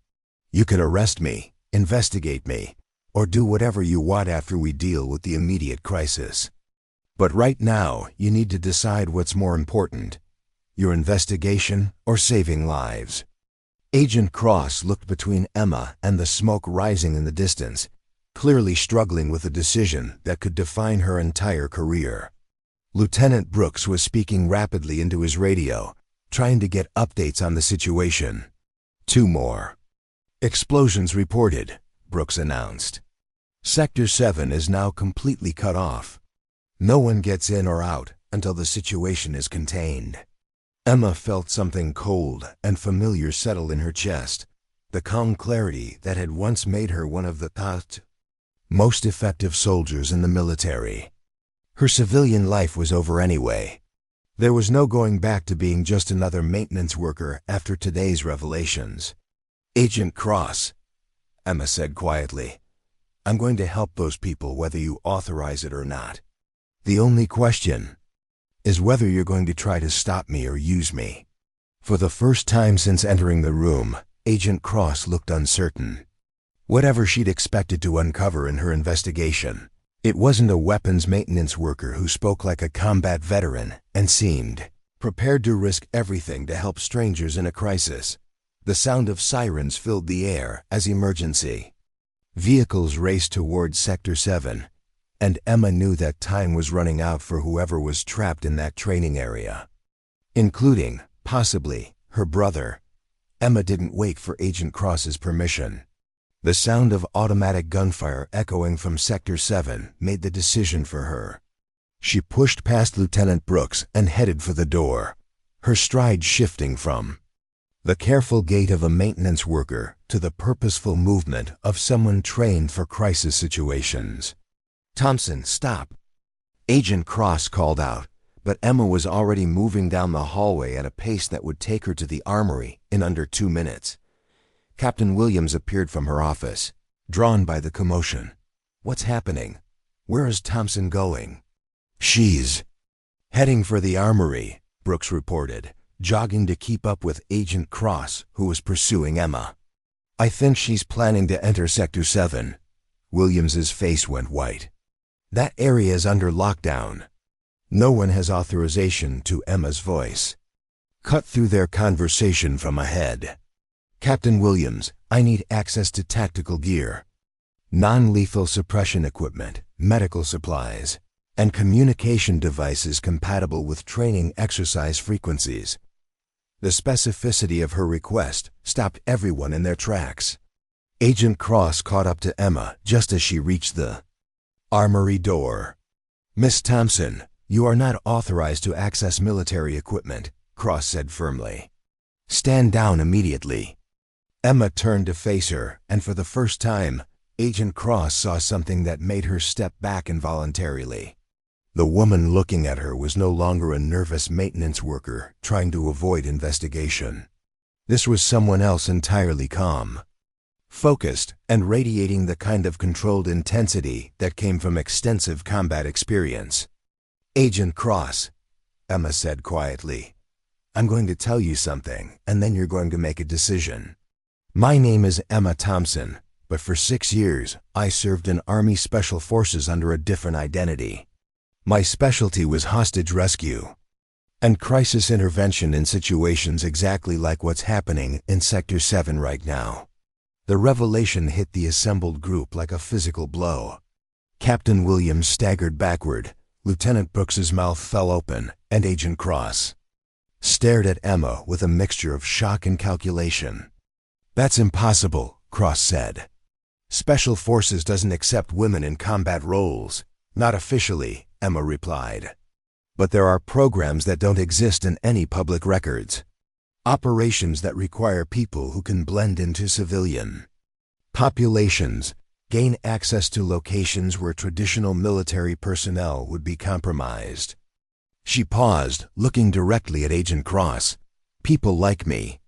You can arrest me, investigate me, or do whatever you want after we deal with the immediate crisis. But right now, you need to decide what's more important, your investigation or saving lives." Agent Cross looked between Emma and the smoke rising in the distance, clearly struggling with a decision that could define her entire career. Lieutenant Brooks was speaking rapidly into his radio, trying to get updates on the situation. "2 more explosions reported," Brooks announced. "Sector 7 is now completely cut off. No one gets in or out until the situation is contained." Emma felt something cold and familiar settle in her chest, the calm clarity that had once made her one of the most effective soldiers in the military. Her civilian life was over anyway. There was no going back to being just another maintenance worker after today's revelations. "Agent Cross," Emma said quietly, "I'm going to help those people whether you authorize it or not. The only question is whether you're going to try to stop me or use me." For the first time since entering the room, Agent Cross looked uncertain. Whatever she'd expected to uncover in her investigation, it wasn't a weapons maintenance worker who spoke like a combat veteran and seemed prepared to risk everything to help strangers in a crisis. The sound of sirens filled the air as emergency vehicles raced towards Sector 7, and Emma knew that time was running out for whoever was trapped in that training area, including, possibly, her brother. Emma didn't wait for Agent Cross's permission. The sound of automatic gunfire echoing from Sector 7 made the decision for her. She pushed past Lieutenant Brooks and headed for the door, her stride shifting from the careful gait of a maintenance worker to the purposeful movement of someone trained for crisis situations. "Thompson, stop!" Agent Cross called out, but Emma was already moving down the hallway at a pace that would take her to the armory in under 2 minutes. Captain Williams appeared from her office, drawn by the commotion. "What's happening? Where is Thompson going?" "She's heading for the armory," Brooks reported, jogging to keep up with Agent Cross, who was pursuing Emma. "I think she's planning to enter Sector 7. Williams's face went white. That area is under lockdown. No one has authorization to Emma's voice. Cut through their conversation from ahead. Captain Williams, I need access to tactical gear, non-lethal suppression equipment, medical supplies, and communication devices compatible with training exercise frequencies. The specificity of her request stopped everyone in their tracks. Agent Cross caught up to Emma just as she reached the armory door. Miss Thompson, you are not authorized to access military equipment, Cross said firmly. Stand down immediately. Emma turned to face her, and for the first time, Agent Cross saw something that made her step back involuntarily. The woman looking at her was no longer a nervous maintenance worker trying to avoid investigation. This was someone else entirely calm, focused, and radiating the kind of controlled intensity that came from extensive combat experience. Agent Cross, Emma said quietly, I'm going to tell you something, and then you're going to make a decision. My name is Emma Thompson, but for 6 years, I served in Army Special Forces under a different identity. My specialty was hostage rescue and crisis intervention in situations exactly like what's happening in Sector 7 right now. The revelation hit the assembled group like a physical blow. Captain Williams staggered backward, Lieutenant Brooks's mouth fell open, and Agent Cross stared at Emma with a mixture of shock and calculation. That's impossible, Cross said. Special Forces doesn't accept women in combat roles. Not officially, Emma replied. But there are programs that don't exist in any public records. Operations that require people who can blend into civilian populations, gain access to locations where traditional military personnel would be compromised. She paused, looking directly at Agent Cross. People like me.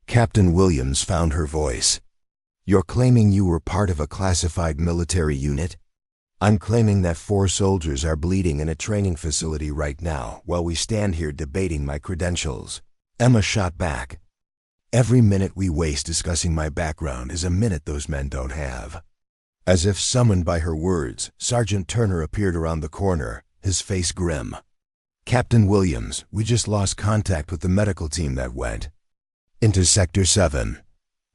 Captain Williams found her voice. You're claiming you were part of a classified military unit? I'm claiming that 4 soldiers are bleeding in a training facility right now while we stand here debating my credentials. Emma shot back. Every minute we waste discussing my background is a minute those men don't have. As if summoned by her words, Sergeant Turner appeared around the corner, his face grim. Captain Williams, we just lost contact with the medical team that went into Sector 7.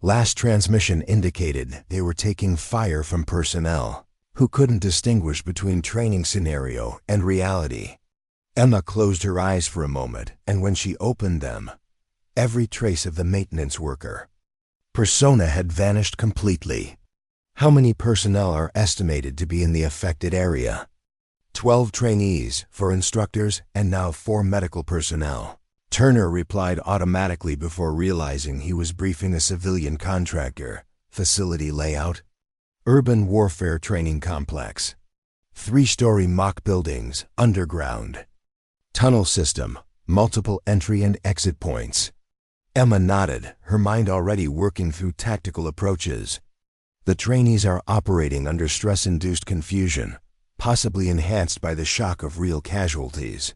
Last transmission indicated they were taking fire from personnel who couldn't distinguish between training scenario and reality. Emma closed her eyes for a moment, and when she opened them, every trace of the maintenance worker persona had vanished completely. How many personnel are estimated to be in the affected area? 12 trainees, 4 instructors, and now 4 medical personnel. Turner replied automatically before realizing he was briefing a civilian contractor. Facility layout: urban warfare training complex. 3-story mock buildings, underground. Tunnel system, multiple entry and exit points. Emma nodded, her mind already working through tactical approaches. The trainees are operating under stress-induced confusion, possibly enhanced by the shock of real casualties.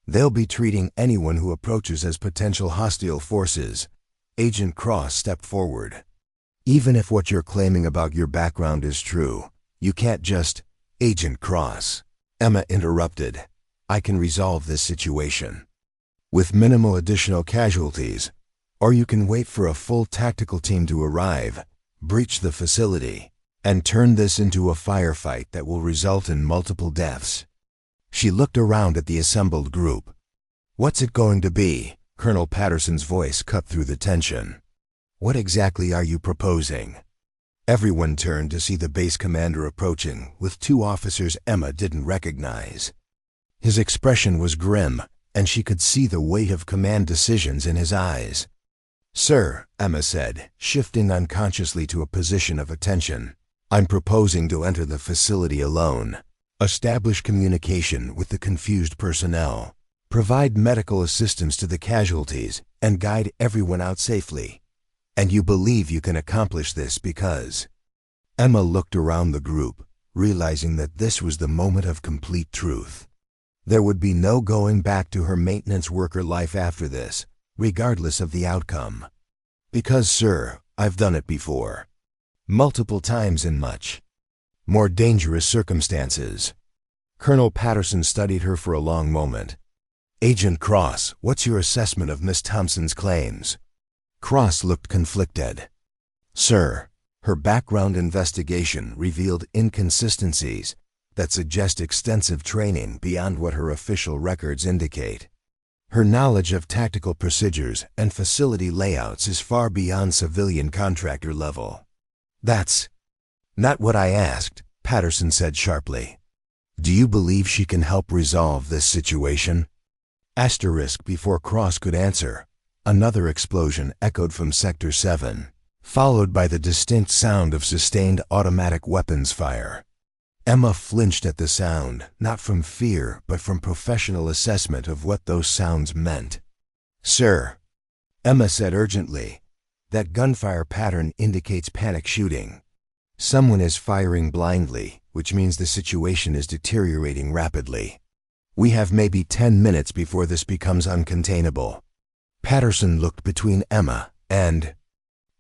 They'll be treating anyone who approaches as potential hostile forces. Agent Cross stepped forward. Even if what you're claiming about your background is true, you can't just— Agent Cross, Emma interrupted. I can resolve this situation with minimal additional casualties, or you can wait for a full tactical team to arrive, breach the facility, and turn this into a firefight that will result in multiple deaths. She looked around at the assembled group. What's it going to be? Colonel Patterson's voice cut through the tension. What exactly are you proposing? Everyone turned to see the base commander approaching with 2 officers Emma didn't recognize. His expression was grim, and she could see the weight of command decisions in his eyes. Sir, Emma said, shifting unconsciously to a position of attention, I'm proposing to enter the facility alone, establish communication with the confused personnel, provide medical assistance to the casualties, and guide everyone out safely. And you believe you can accomplish this because— Emma looked around the group, realizing that this was the moment of complete truth. There would be no going back to her maintenance worker life after this, regardless of the outcome. Because, sir, I've done it before. Multiple times and much more dangerous circumstances. Colonel Patterson studied her for a long moment. "Agent Cross, what's your assessment of Miss Thompson's claims?" Cross looked conflicted. "Sir, her background investigation revealed inconsistencies that suggest extensive training beyond what her official records indicate. Her knowledge of tactical procedures and facility layouts is far beyond civilian contractor level." "That's not what I asked," Patterson said sharply. "Do you believe she can help resolve this situation?" Asterisk before Cross could answer. Another explosion echoed from Sector 7, followed by the distinct sound of sustained automatic weapons fire. Emma flinched at the sound, not from fear, but from professional assessment of what those sounds meant. "Sir," Emma said urgently, "that gunfire pattern indicates panic shooting. Someone is firing blindly, which means the situation is deteriorating rapidly. We have maybe 10 minutes before this becomes uncontainable." Patterson looked between Emma and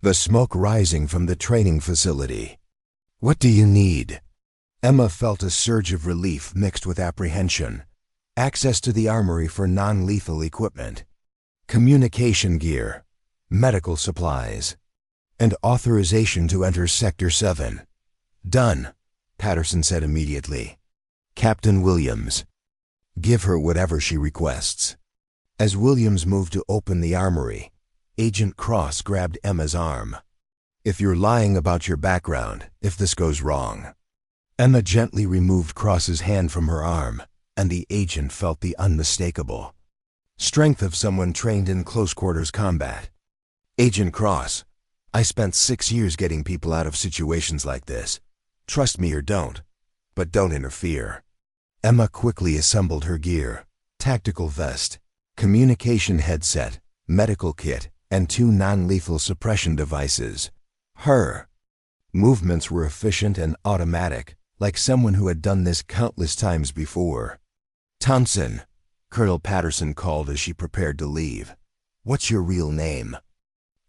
the smoke rising from the training facility. "What do you need?" Emma felt a surge of relief mixed with apprehension. Access to the armory for non-lethal equipment, communication gear, medical supplies, and authorization to enter Sector 7. "Done," Patterson said immediately. "Captain Williams, give her whatever she requests." As Williams moved to open the armory, Agent Cross grabbed Emma's arm. "If you're lying about your background, if this goes wrong." Emma gently removed Cross's hand from her arm, and the agent felt the unmistakable strength of someone trained in close-quarters combat. "Agent Cross, I spent 6 years getting people out of situations like this. Trust me or don't, but don't interfere." Emma quickly assembled her gear: tactical vest, communication headset, medical kit, and 2 non-lethal suppression devices. Her movements were efficient and automatic, like someone who had done this countless times before. "Thompson," Colonel Patterson called as she prepared to leave. "What's your real name?"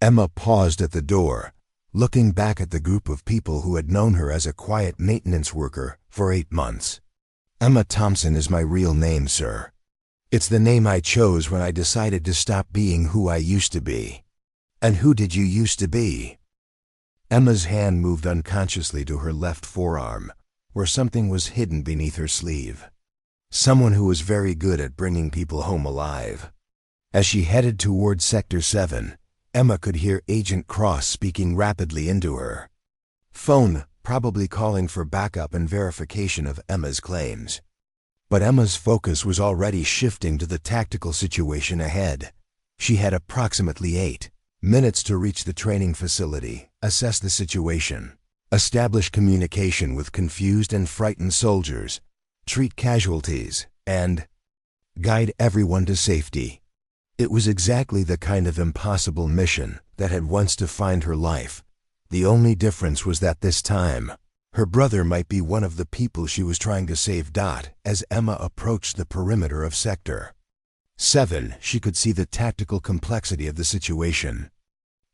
Emma paused at the door, looking back at the group of people who had known her as a quiet maintenance worker for 8 months. "Emma Thompson is my real name, sir. It's the name I chose when I decided to stop being who I used to be." "And who did you used to be?" Emma's hand moved unconsciously to her left forearm, where something was hidden beneath her sleeve. "Someone who was very good at bringing people home alive." As she headed toward Sector 7, Emma could hear Agent Cross speaking rapidly into her phone, probably calling for backup and verification of Emma's claims. But Emma's focus was already shifting to the tactical situation ahead. She had approximately 8 minutes to reach the training facility, assess the situation, establish communication with confused and frightened soldiers, treat casualties, and guide everyone to safety. It was exactly the kind of impossible mission that had once defined her life. The only difference was that this time, her brother might be one of the people she was trying to save. As Emma approached the perimeter of Sector 7, she could see the tactical complexity of the situation.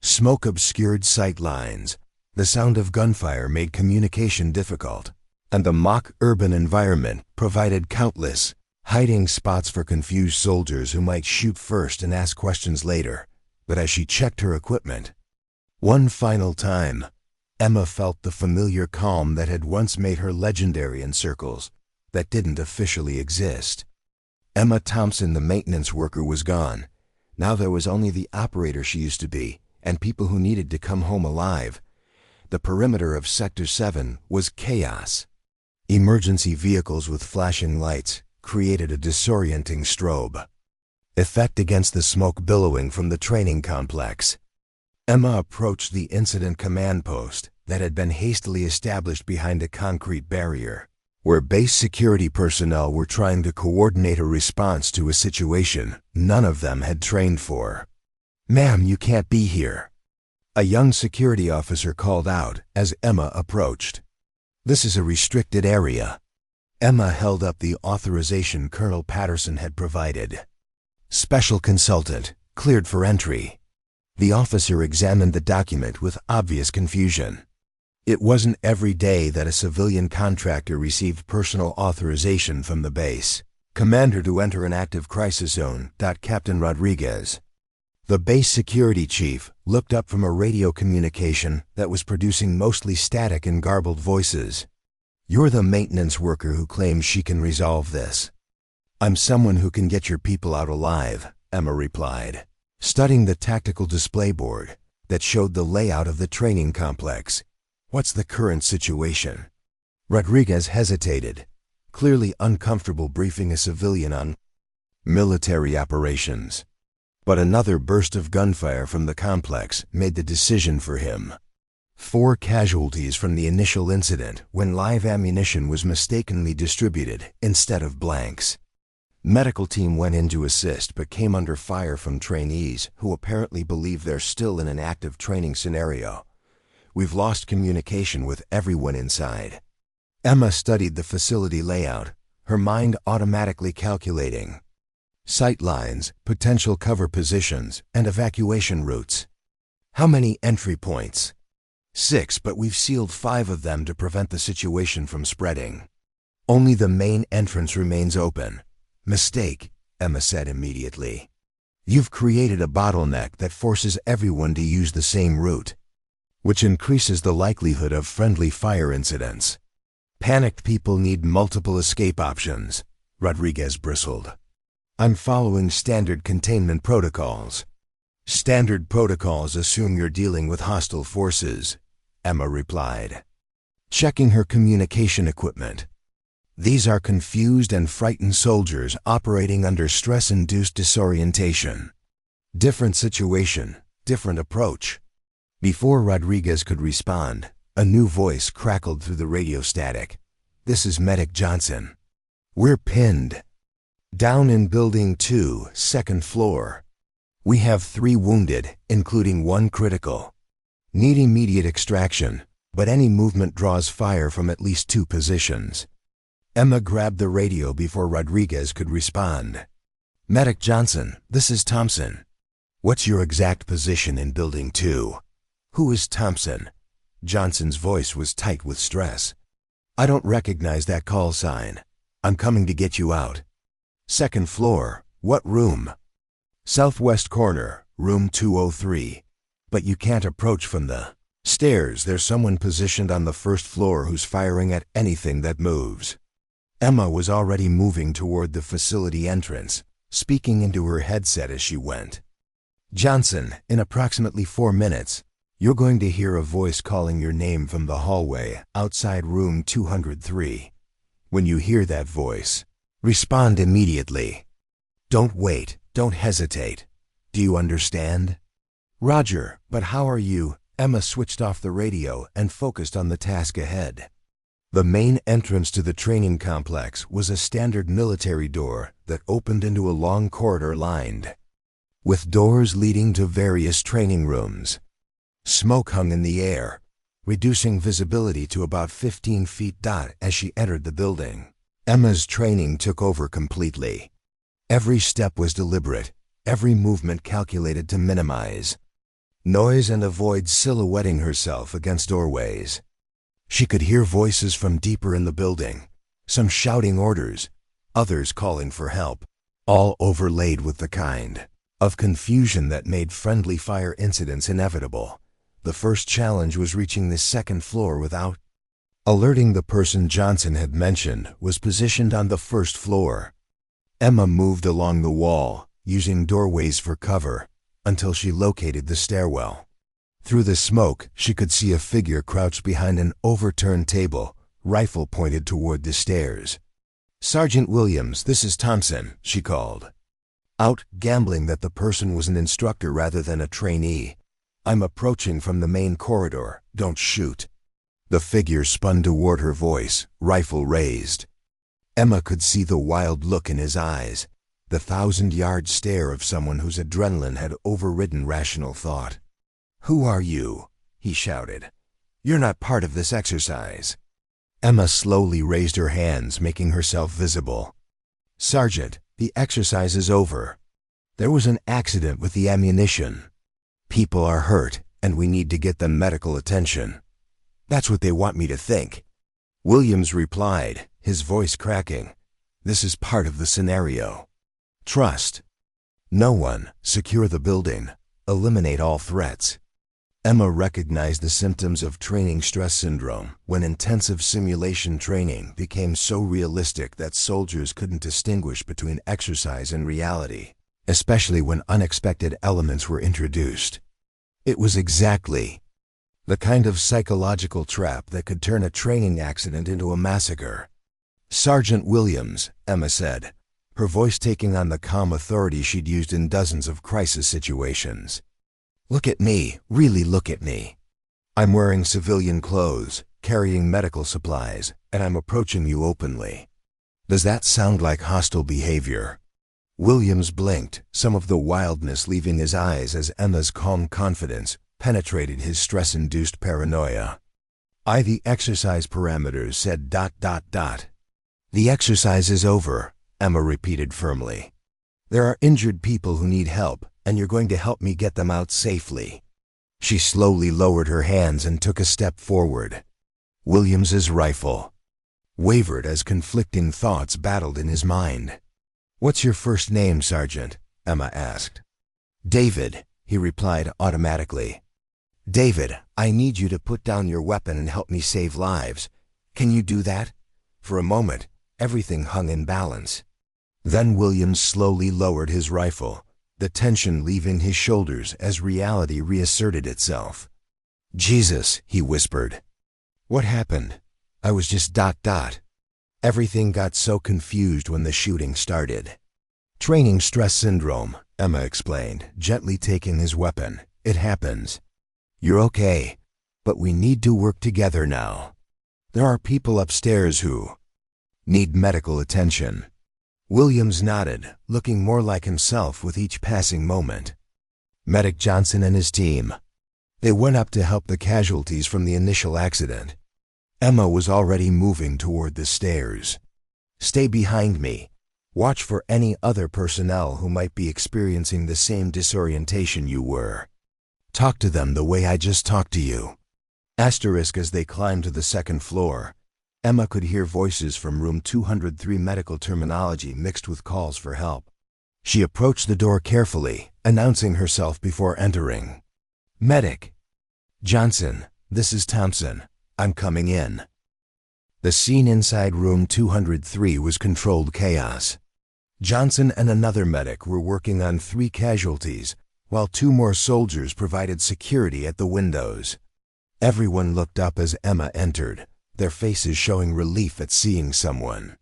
Smoke obscured sight lines, the sound of gunfire made communication difficult, and the mock urban environment provided countless hiding spots for confused soldiers who might shoot first and ask questions later. But as she checked her equipment one final time, Emma felt the familiar calm that had once made her legendary in circles that didn't officially exist. Emma Thompson, the maintenance worker, was gone. Now there was only the operator she used to be, and people who needed to come home alive. The perimeter of Sector 7 was chaos. Emergency vehicles with flashing lights created a disorienting strobe effect against the smoke billowing from the training complex. Emma approached the incident command post that had been hastily established behind a concrete barrier, where base security personnel were trying to coordinate a response to a situation none of them had trained for. "Ma'am, you can't be here," a young security officer called out as Emma approached. "This is a restricted area." Emma held up the authorization Colonel Patterson had provided. "Special consultant, cleared for entry." The officer examined the document with obvious confusion. It wasn't every day that a civilian contractor received personal authorization from the base commander to enter an active crisis zone. Captain Rodriguez, the base security chief, looked up from a radio communication that was producing mostly static and garbled voices. "You're the maintenance worker who claims she can resolve this." "I'm someone who can get your people out alive," Emma replied, studying the tactical display board that showed the layout of the training complex. "What's the current situation?" Rodriguez hesitated, clearly uncomfortable briefing a civilian on military operations. But another burst of gunfire from the complex made the decision for him. 4 casualties from the initial incident when live ammunition was mistakenly distributed instead of blanks. Medical team went in to assist but came under fire from trainees who apparently believe they're still in an active training scenario. "We've lost communication with everyone inside." Emma studied the facility layout, her mind automatically calculating sight lines, potential cover positions, and evacuation routes. "How many entry points?" 6, but we've sealed 5 of them to prevent the situation from spreading. "Only the main entrance remains open." "Mistake," Emma said immediately. "You've created a bottleneck that forces everyone to use the same route, which increases the likelihood of friendly fire incidents. Panicked people need multiple escape options," Rodriguez bristled. "I'm following standard containment protocols." "Standard protocols assume you're dealing with hostile forces," Emma replied, checking her communication equipment. "These are confused and frightened soldiers operating under stress-induced disorientation. Different situation, different approach." Before Rodriguez could respond, a new voice crackled through the radio static. "This is Medic Johnson. We're pinned. Down in Building 2, 2nd floor. We have 3 wounded, including 1 critical. Need immediate extraction, but any movement draws fire from at least 2 positions." Emma grabbed the radio before Rodriguez could respond. "Medic Johnson, this is Thompson. What's your exact position in Building 2? "Who is Thompson?" Johnson's voice was tight with stress. "I don't recognize that call sign. I'm coming to get you out." "2nd floor. What room?" "Southwest corner, room 203. But you can't approach from the stairs. There's someone positioned on the 1st floor who's firing at anything that moves." Emma was already moving toward the facility entrance, speaking into her headset as she went. "Johnson, in approximately 4 minutes, you're going to hear a voice calling your name from the hallway outside room 203. When you hear that voice, respond immediately. Don't wait, don't hesitate. Do you understand?" "Roger, but how are you?" Emma switched off the radio and focused on the task ahead. The main entrance to the training complex was a standard military door that opened into a long corridor lined with doors leading to various training rooms. Smoke hung in the air, reducing visibility to about 15 feet. As she entered the building, Emma's training took over completely. Every step was deliberate, every movement calculated to minimize noise and avoid silhouetting herself against doorways. She could hear voices from deeper in the building, some shouting orders, others calling for help, all overlaid with the kind of confusion that made friendly fire incidents inevitable. The first challenge was reaching the 2nd floor without alerting the person Johnson had mentioned was positioned on the 1st floor. Emma moved along the wall, using doorways for cover, until she located the stairwell. Through the smoke, she could see a figure crouched behind an overturned table, rifle pointed toward the stairs. "Sergeant Williams, this is Thompson," she called, out gambling that the person was an instructor rather than a trainee. "I'm approaching from the main corridor. Don't shoot." The figure spun toward her voice, rifle raised. Emma could see the wild look in his eyes, the 1,000-yard stare of someone whose adrenaline had overridden rational thought. "Who are you?" he shouted. "You're not part of this exercise." Emma slowly raised her hands, making herself visible. "Sergeant, the exercise is over. There was an accident with the ammunition. People are hurt, and we need to get them medical attention." That's what they want me to think. Williams replied, his voice cracking. This is part of the scenario. Trust. No one. Secure the building. Eliminate all threats. Emma recognized the symptoms of training stress syndrome when intensive simulation training became so realistic that soldiers couldn't distinguish between exercise and reality, especially when unexpected elements were introduced. It was exactly the kind of psychological trap that could turn a training accident into a massacre. Sergeant Williams, Emma said, her voice taking on the calm authority she'd used in dozens of crisis situations. Look at me, really look at me. I'm wearing civilian clothes, carrying medical supplies, and I'm approaching you openly. Does that sound like hostile behavior? Williams blinked, some of the wildness leaving his eyes as Emma's calm confidence penetrated his stress-induced paranoia. The exercise parameters said ... The exercise is over, Emma repeated firmly. There are injured people who need help, and you're going to help me get them out safely. She slowly lowered her hands and took a step forward. Williams's rifle wavered as conflicting thoughts battled in his mind. What's your first name, Sergeant? Emma asked. David, he replied automatically. David, I need you to put down your weapon and help me save lives. Can you do that? For a moment, everything hung in balance. Then Williams slowly lowered his rifle, the tension leaving his shoulders as reality reasserted itself. Jesus, he whispered. What happened? I was just ... Everything got so confused when the shooting started. Training stress syndrome, Emma explained, gently taking his weapon. It happens. You're okay, but we need to work together now. There are people upstairs who need medical attention. Williams nodded, looking more like himself with each passing moment. Medic Johnson and his team. They went up to help the casualties from the initial accident. Emma was already moving toward the stairs. Stay behind me. Watch for any other personnel who might be experiencing the same disorientation you were. Talk to them the way I just talked to you. As they climbed to the second floor, Emma could hear voices from room 203 medical terminology mixed with calls for help. She approached the door carefully, announcing herself before entering. Medic. Johnson, this is Thompson. I'm coming in. The scene inside room 203 was controlled chaos. Johnson and another medic were working on 3 casualties, while 2 more soldiers provided security at the windows. Everyone looked up as Emma entered, their faces showing relief at seeing someone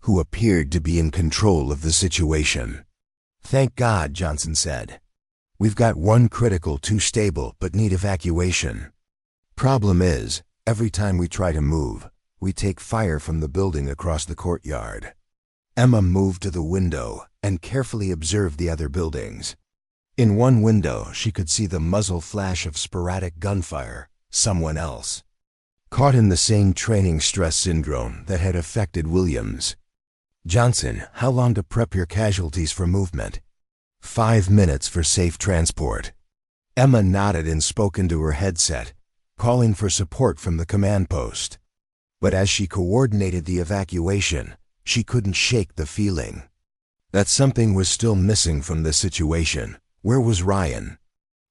who appeared to be in control of the situation. Thank God, Johnson said. We've got 1 critical, 2 stable, but need evacuation. Problem is, every time we try to move, we take fire from the building across the courtyard. Emma moved to the window and carefully observed the other buildings. In one window, she could see the muzzle flash of sporadic gunfire, someone else caught in the same training stress syndrome that had affected Williams. Johnson, how long to prep your casualties for movement? 5 minutes for safe transport. Emma nodded and spoke into her headset, calling for support from the command post. But as she coordinated the evacuation, she couldn't shake the feeling that something was still missing from the situation. Where was Ryan?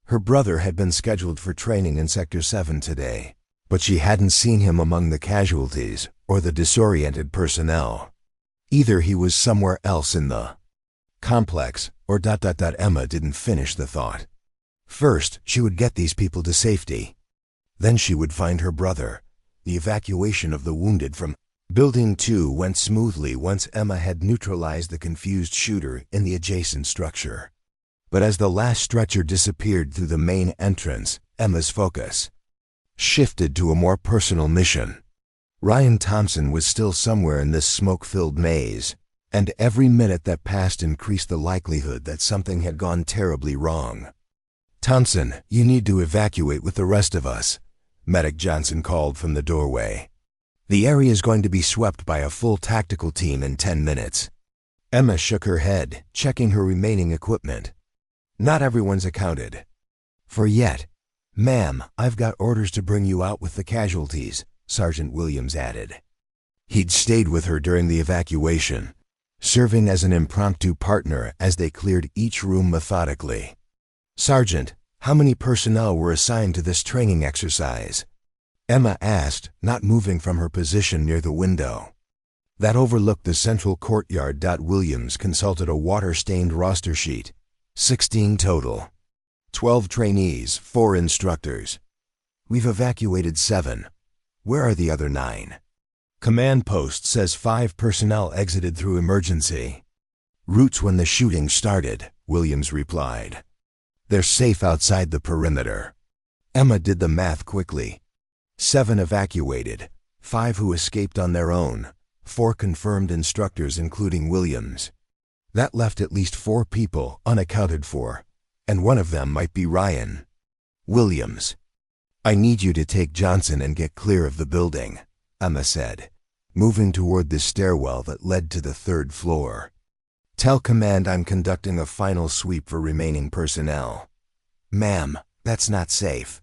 Her brother had been scheduled for training in Sector 7 today, but she hadn't seen him among the casualties or the disoriented personnel. Either he was somewhere else in the complex or ... Emma didn't finish the thought. First, she would get these people to safety. Then she would find her brother. The evacuation of the wounded from Building 2 went smoothly once Emma had neutralized the confused shooter in the adjacent structure. But as the last stretcher disappeared through the main entrance, Emma's focus shifted to a more personal mission. Ryan Thompson was still somewhere in this smoke-filled maze, and every minute that passed increased the likelihood that something had gone terribly wrong. Thompson, you need to evacuate with the rest of us, Medic Johnson called from the doorway. The area is going to be swept by a full tactical team in 10 minutes. Emma shook her head, checking her remaining equipment. Not everyone's accounted for yet. "Ma'am, I've got orders to bring you out with the casualties," Sergeant Williams added. He'd stayed with her during the evacuation, serving as an impromptu partner as they cleared each room methodically. "Sergeant, how many personnel were assigned to this training exercise?" Emma asked, not moving from her position near the window that overlooked the central courtyard. Williams consulted a water-stained roster sheet. 16 total. 12 trainees, 4 instructors. We've evacuated 7. Where are the other 9? Command post says 5 personnel exited through emergency routes when the shooting started, Williams replied. They're safe outside the perimeter. Emma did the math quickly. 7 evacuated, 5 who escaped on their own, 4 confirmed instructors including Williams. That left at least 4 people unaccounted for, and one of them might be Ryan. "Williams, I need you to take Johnson and get clear of the building," Emma said, moving toward the stairwell that led to the 3rd floor. "Tell command I'm conducting a final sweep for remaining personnel." "Ma'am, that's not safe."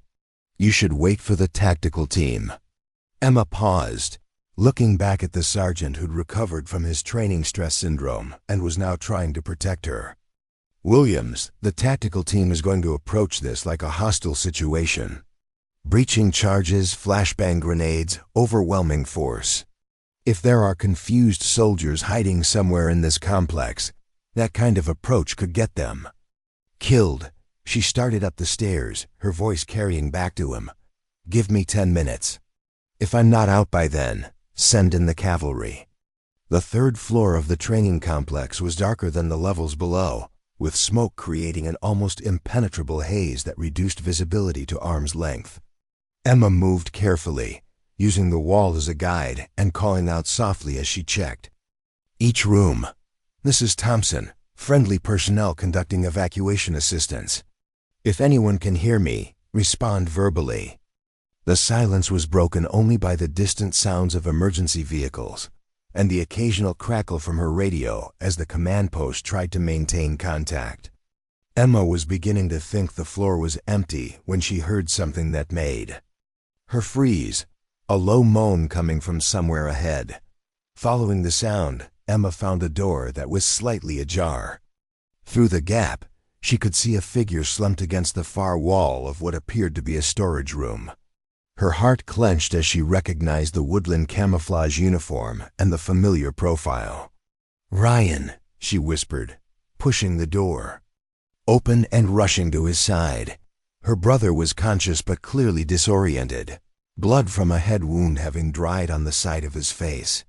"You should wait for the tactical team." Emma paused, looking back at the sergeant who'd recovered from his training stress syndrome and was now trying to protect her. "Williams, the tactical team is going to approach this like a hostile situation. Breaching charges, flashbang grenades, overwhelming force. If there are confused soldiers hiding somewhere in this complex, that kind of approach could get them killed." She started up the stairs, her voice carrying back to him. "Give me 10 minutes. If I'm not out by then, send in the cavalry." The 3rd floor of the training complex was darker than the levels below, with smoke creating an almost impenetrable haze that reduced visibility to arm's length. Emma moved carefully, using the wall as a guide and calling out softly as she checked. Each room. "This is Thompson, friendly personnel conducting evacuation assistance. If anyone can hear me, respond verbally." The silence was broken only by the distant sounds of emergency vehicles and the occasional crackle from her radio as the command post tried to maintain contact. Emma was beginning to think the floor was empty when she heard something that made her freeze, a low moan coming from somewhere ahead. Following the sound, Emma found a door that was slightly ajar. Through the gap, she could see a figure slumped against the far wall of what appeared to be a storage room. Her heart clenched as she recognized the woodland camouflage uniform and the familiar profile. "Ryan," she whispered, pushing the door open and rushing to his side. Her brother was conscious but clearly disoriented, blood from a head wound having dried on the side of his face.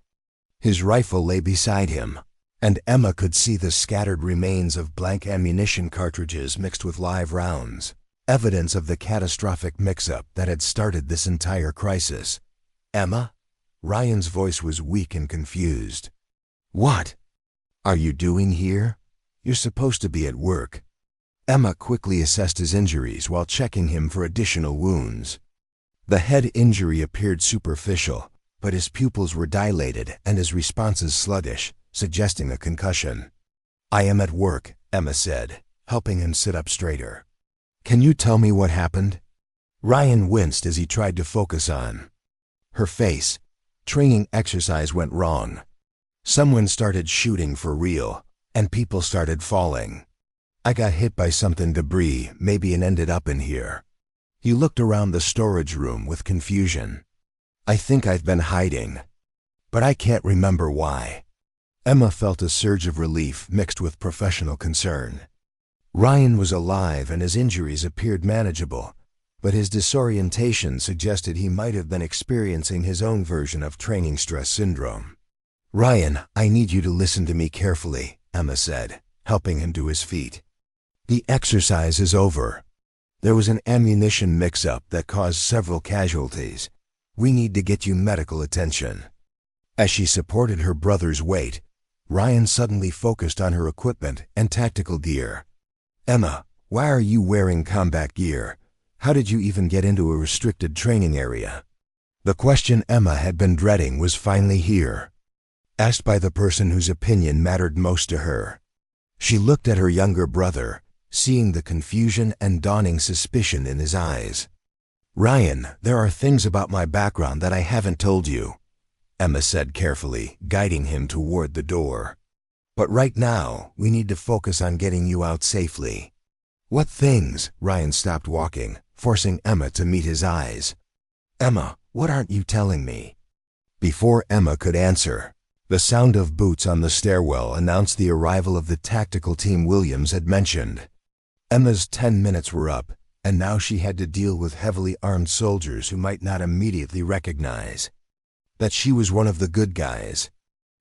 His rifle lay beside him, and Emma could see the scattered remains of blank ammunition cartridges mixed with live rounds, evidence of the catastrophic mix-up that had started this entire crisis. "Emma?" Ryan's voice was weak and confused. "What are you doing here? You're supposed to be at work." Emma quickly assessed his injuries while checking him for additional wounds. The head injury appeared superficial, but his pupils were dilated and his responses sluggish, suggesting a concussion. "I am at work," Emma said, helping him sit up straighter. "Can you tell me what happened?" Ryan winced as he tried to focus on her face. "Training exercise went wrong. Someone started shooting for real, and people started falling. I got hit by something debris, maybe, and ended up in here." He looked around the storage room with confusion. "I think I've been hiding, but I can't remember why." Emma felt a surge of relief mixed with professional concern. Ryan was alive and his injuries appeared manageable, but his disorientation suggested he might have been experiencing his own version of training stress syndrome. "Ryan, I need you to listen to me carefully," Emma said, helping him to his feet. "The exercise is over. There was an ammunition mix-up that caused several casualties. We need to get you medical attention." As she supported her brother's weight, Ryan suddenly focused on her equipment and tactical gear. "Emma, why are you wearing combat gear? How did you even get into a restricted training area?" The question Emma had been dreading was finally here, asked by the person whose opinion mattered most to her. She looked at her younger brother, seeing the confusion and dawning suspicion in his eyes. "Ryan, there are things about my background that I haven't told you," Emma said carefully, guiding him toward the door. "But right now, we need to focus on getting you out safely." "What things?" Ryan stopped walking, forcing Emma to meet his eyes. "Emma, what aren't you telling me?" Before Emma could answer, the sound of boots on the stairwell announced the arrival of the tactical team Williams had mentioned. Emma's 10 minutes were up, and now she had to deal with heavily armed soldiers who might not immediately recognize that she was one of the good guys.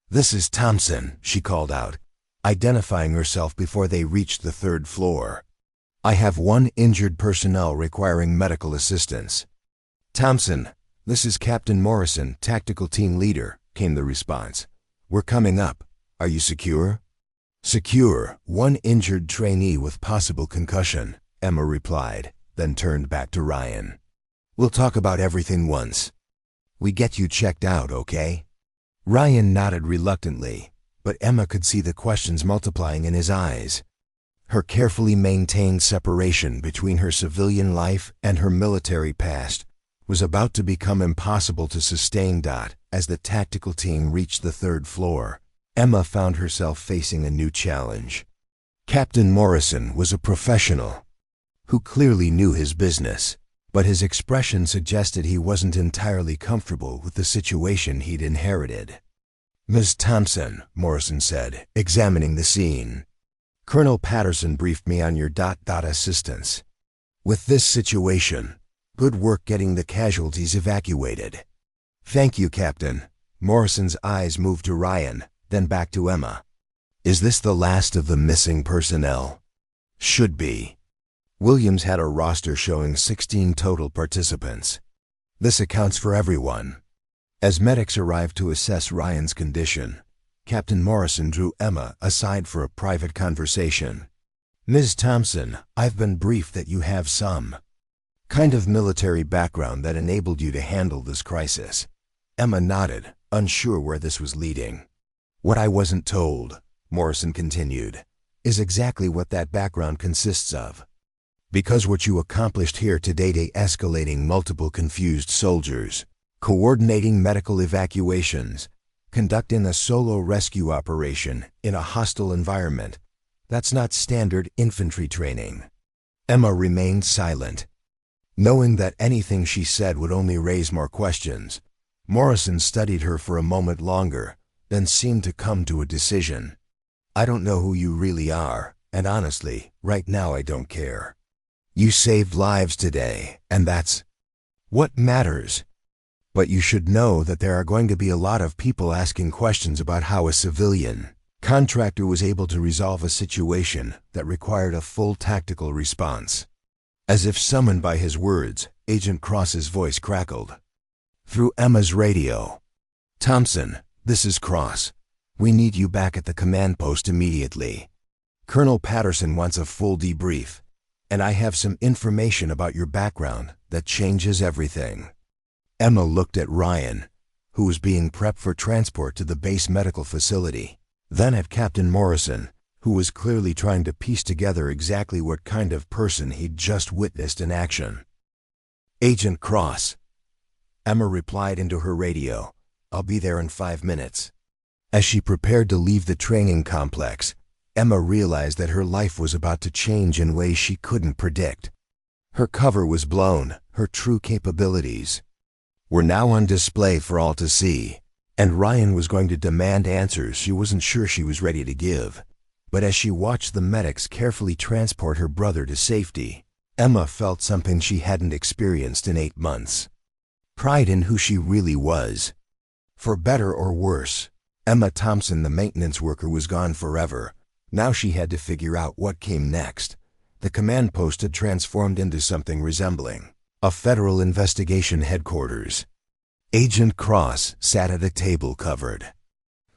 "This is Thompson," she called out, identifying herself before they reached the 3rd floor. "I have 1 injured personnel requiring medical assistance." "Thompson, this is Captain Morrison, tactical team leader," came the response. "We're coming up. Are you secure?" "Secure, 1 injured trainee with possible concussion," Emma replied, then turned back to Ryan. "We'll talk about everything once we get you checked out, okay?" Ryan nodded reluctantly, but Emma could see the questions multiplying in his eyes. Her carefully maintained separation between her civilian life and her military past was about to become impossible to sustain. As the tactical team reached the 3rd floor, Emma found herself facing a new challenge. Captain Morrison was a professional who clearly knew his business, but his expression suggested he wasn't entirely comfortable with the situation he'd inherited. "Ms. Thompson," Morrison said, examining the scene, "Colonel Patterson briefed me on your assistance with this situation. Good work getting the casualties evacuated." "Thank you, Captain." Morrison's eyes moved to Ryan, then back to Emma. "Is this the last of the missing personnel?" "Should be." Williams had a roster showing 16 total participants. "This accounts for everyone." As medics arrived to assess Ryan's condition, Captain Morrison drew Emma aside for a private conversation. "Ms. Thompson, I've been briefed that you have some kind of military background that enabled you to handle this crisis." Emma nodded, unsure where this was leading. "What I wasn't told," Morrison continued, "is exactly what that background consists of. Because what you accomplished here today, de-escalating multiple confused soldiers, coordinating medical evacuations, conducting a solo rescue operation in a hostile environment, that's not standard infantry training." Emma remained silent. Knowing that anything she said would only raise more questions, Morrison studied her for a moment longer, then seemed to come to a decision. "I don't know who you really are, and honestly, right now I don't care. You saved lives today, and that's what matters. But you should know that there are going to be a lot of people asking questions about how a civilian contractor was able to resolve a situation that required a full tactical response." As if summoned by his words, Agent Cross's voice crackled through Emma's radio. "Thompson, this is Cross. We need you back at the command post immediately. Colonel Patterson wants a full debrief, and I have some information about your background that changes everything." Emma looked at Ryan, who was being prepped for transport to the base medical facility, then at Captain Morrison, who was clearly trying to piece together exactly what kind of person he'd just witnessed in action. "Agent Cross," Emma replied into her radio, "I'll be there in 5 minutes." As she prepared to leave the training complex, Emma realized that her life was about to change in ways she couldn't predict. Her cover was blown, her true capabilities were now on display for all to see, and Ryan was going to demand answers she wasn't sure she was ready to give. But as she watched the medics carefully transport her brother to safety, Emma felt something she hadn't experienced in 8 months. Pride in who she really was. For better or worse, Emma Thompson, the maintenance worker, was gone forever. Now she had to figure out what came next. The command post had transformed into something resembling a federal investigation headquarters. Agent Cross sat at a table covered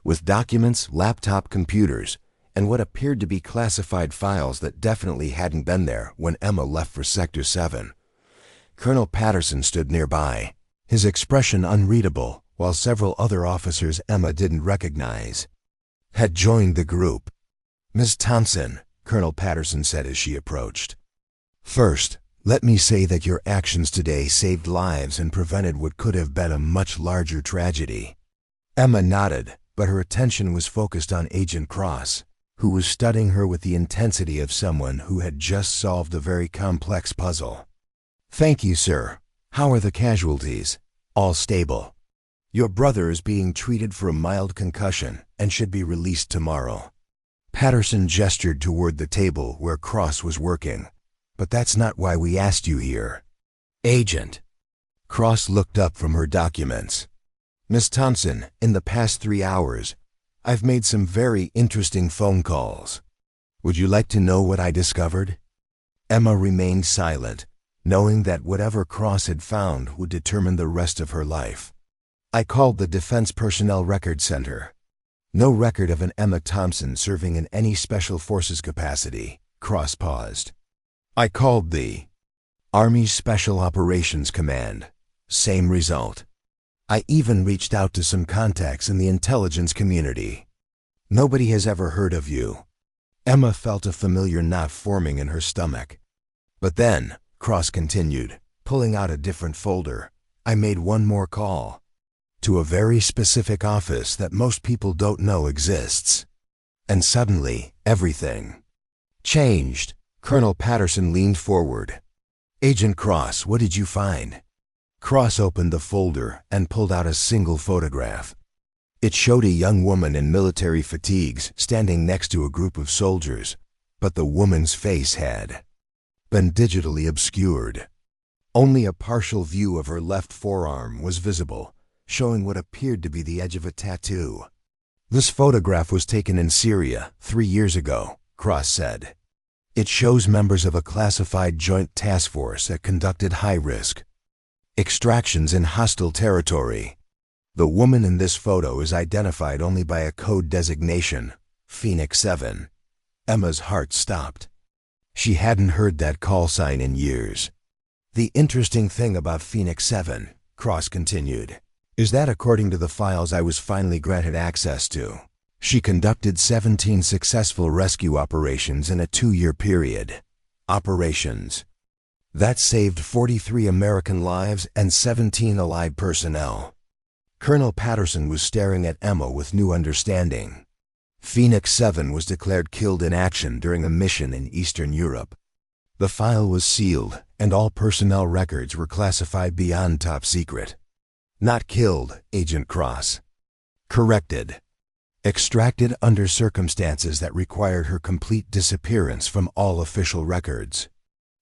with documents, laptop computers, and what appeared to be classified files that definitely hadn't been there when Emma left for Sector 7. Colonel Patterson stood nearby, his expression unreadable, while several other officers Emma didn't recognize had joined the group. "Ms. Thompson," Colonel Patterson said as she approached. "First, Let me say that your actions today saved lives and prevented what could have been a much larger tragedy." Emma nodded, but her attention was focused on Agent Cross, who was studying her with the intensity of someone who had just solved a very complex puzzle. "Thank you, sir. How are the casualties?" "All stable. Your brother is being treated for a mild concussion and should be released tomorrow." Patterson gestured toward the table where Cross was working. "But that's not why we asked you here." "Agent." Cross looked up from her documents. "Miss Thompson, in the past 3 hours, I've made some very interesting phone calls. Would you like to know what I discovered?" Emma remained silent, knowing that whatever Cross had found would determine the rest of her life. "I called the Defense Personnel Record Center. No record of an Emma Thompson serving in any Special Forces capacity." Cross paused. "I called the Army Special Operations Command. Same result. I even reached out to some contacts in the intelligence community. Nobody has ever heard of you." Emma felt a familiar knot forming in her stomach. "But then," Cross continued, pulling out a different folder, "I made one more call. To a very specific office that most people don't know exists." And suddenly, everything changed. Colonel Patterson leaned forward. "Agent Cross, what did you find?" Cross opened the folder and pulled out a single photograph. It showed a young woman in military fatigues standing next to a group of soldiers, but the woman's face had been digitally obscured. Only a partial view of her left forearm was visible, showing what appeared to be the edge of a tattoo. "This photograph was taken in Syria 3 years ago," Cross said. "It shows members of a classified joint task force that conducted high-risk extractions in hostile territory. The woman in this photo is identified only by a code designation, Phoenix 7. Emma's heart stopped. She hadn't heard that call sign in years. "The interesting thing about Phoenix 7, Cross continued, is that according to the files I was finally granted access to, she conducted 17 successful rescue operations in a 2-year period. Operations that saved 43 American lives and 17 allied personnel." Colonel Patterson was staring at Emma with new understanding. Phoenix 7 was declared killed in action during a mission in Eastern Europe. The file was sealed, and all personnel records were classified beyond top secret. "Not killed, Agent Cross. Corrected. Extracted under circumstances that required her complete disappearance from all official records.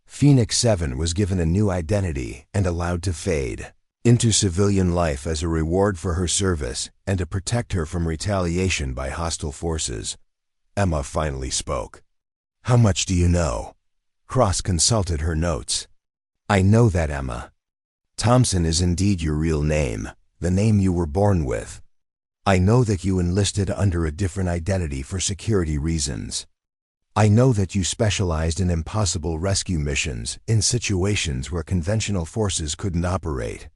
Phoenix 7 was given a new identity and allowed to fade into civilian life as a reward for her service and to protect her from retaliation by hostile forces." Emma finally spoke. "How much do you know?" Cross consulted her notes. "I know that, Emma. Thompson is indeed your real name, the name you were born with. I know that you enlisted under a different identity for security reasons. I know that you specialized in impossible rescue missions in situations where conventional forces couldn't operate.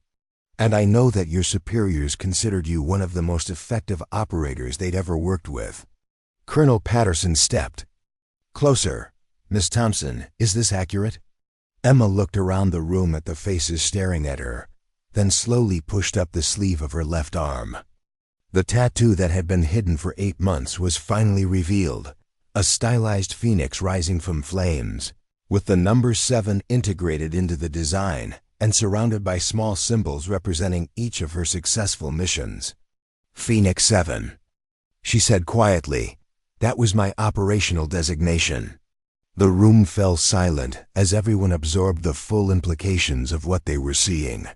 And I know that your superiors considered you one of the most effective operators they'd ever worked with." Colonel Patterson stepped closer. "Miss Thompson, is this accurate?" Emma looked around the room at the faces staring at her, then slowly pushed up the sleeve of her left arm. The tattoo that had been hidden for 8 months was finally revealed, a stylized phoenix rising from flames, with the number 7 integrated into the design and surrounded by small symbols representing each of her successful missions. "Phoenix 7, she said quietly. "That was my operational designation." The room fell silent as everyone absorbed the full implications of what they were seeing.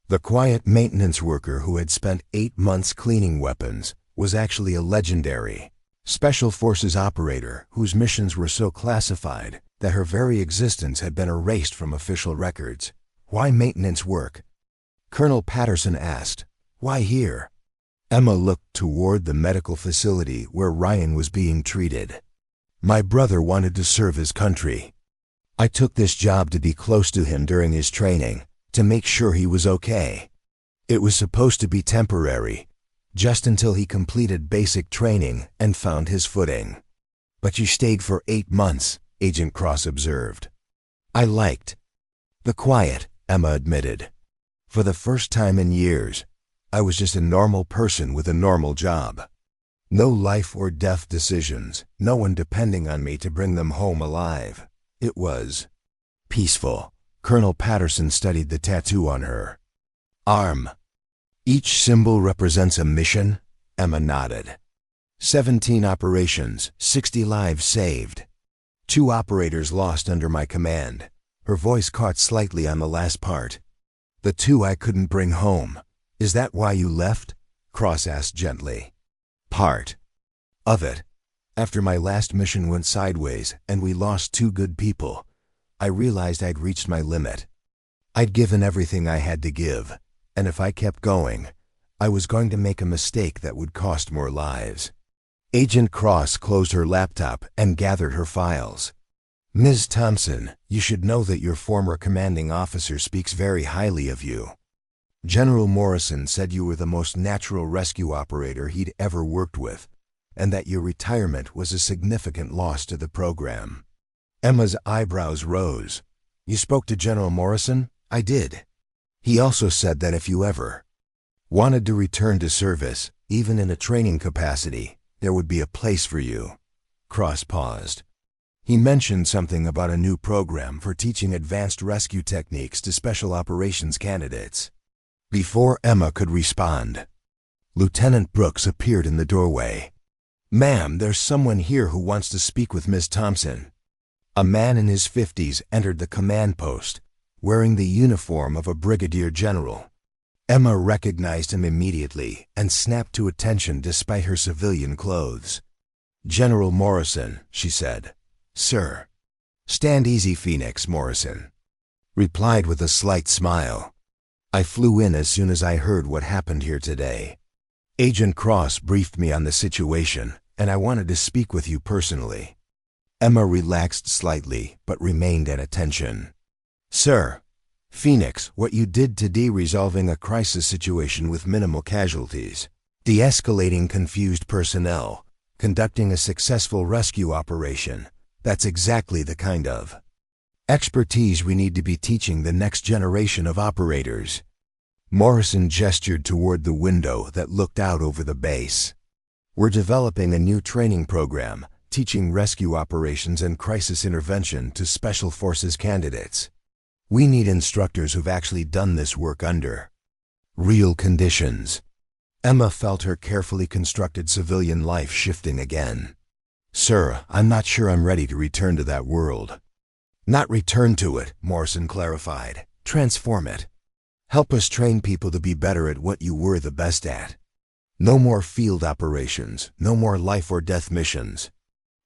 The quiet maintenance worker who had spent 8 months cleaning weapons was actually a legendary Special Forces operator whose missions were so classified that her very existence had been erased from official records. "Why maintenance work?" Colonel Patterson asked. "Why here?" Emma looked toward the medical facility where Ryan was being treated. "My brother wanted to serve his country. I took this job to be close to him during his training, to make sure he was okay. It was supposed to be temporary, just until he completed basic training and found his footing." "But you stayed for 8 months, Agent Cross observed. "I liked The quiet, Emma admitted. For the first time in years, I was just a normal person with a normal job. No life or death decisions, no one depending on me to bring them home alive. It was peaceful. Colonel Patterson studied the tattoo on her arm. Each symbol represents a mission, Emma nodded. 17 operations, 60 lives saved. 2 operators lost under my command. Her voice caught slightly on the last part. The 2 I couldn't bring home. Is that why you left? Cross asked gently. Part of it. After my last mission went sideways and we lost 2 good people, I realized I'd reached my limit. I'd given everything I had to give, and if I kept going, I was going to make a mistake that would cost more lives. Agent Cross closed her laptop and gathered her files. Ms. Thompson, you should know that your former commanding officer speaks very highly of you. General Morrison said you were the most natural rescue operator he'd ever worked with, and that your retirement was a significant loss to the program. Emma's eyebrows rose. You spoke to General Morrison? I did. He also said that if you ever wanted to return to service, even in a training capacity, there would be a place for you. Cross paused. He mentioned something about a new program for teaching advanced rescue techniques to special operations candidates. Before Emma could respond, Lieutenant Brooks appeared in the doorway. Ma'am, there's someone here who wants to speak with Miss Thompson. A man in his 50s entered the command post, wearing the uniform of a brigadier general. Emma recognized him immediately and snapped to attention despite her civilian clothes. General Morrison, she said. Sir. Stand easy, Phoenix, Morrison replied with a slight smile. I flew in as soon as I heard what happened here today. Agent Cross briefed me on the situation, and I wanted to speak with you personally. Emma relaxed slightly, but remained at attention. Sir, Phoenix, what you did today resolving a crisis situation with minimal casualties, de-escalating confused personnel, conducting a successful rescue operation, that's exactly the kind of expertise we need to be teaching the next generation of operators. Morrison gestured toward the window that looked out over the base. We're developing a new training program, teaching rescue operations and crisis intervention to Special Forces candidates. We need instructors who've actually done this work under real conditions. Emma felt her carefully constructed civilian life shifting again. Sir, I'm not sure I'm ready to return to that world. Not return to it, Morrison clarified. Transform it. Help us train people to be better at what you were the best at. No more field operations, no more life or death missions.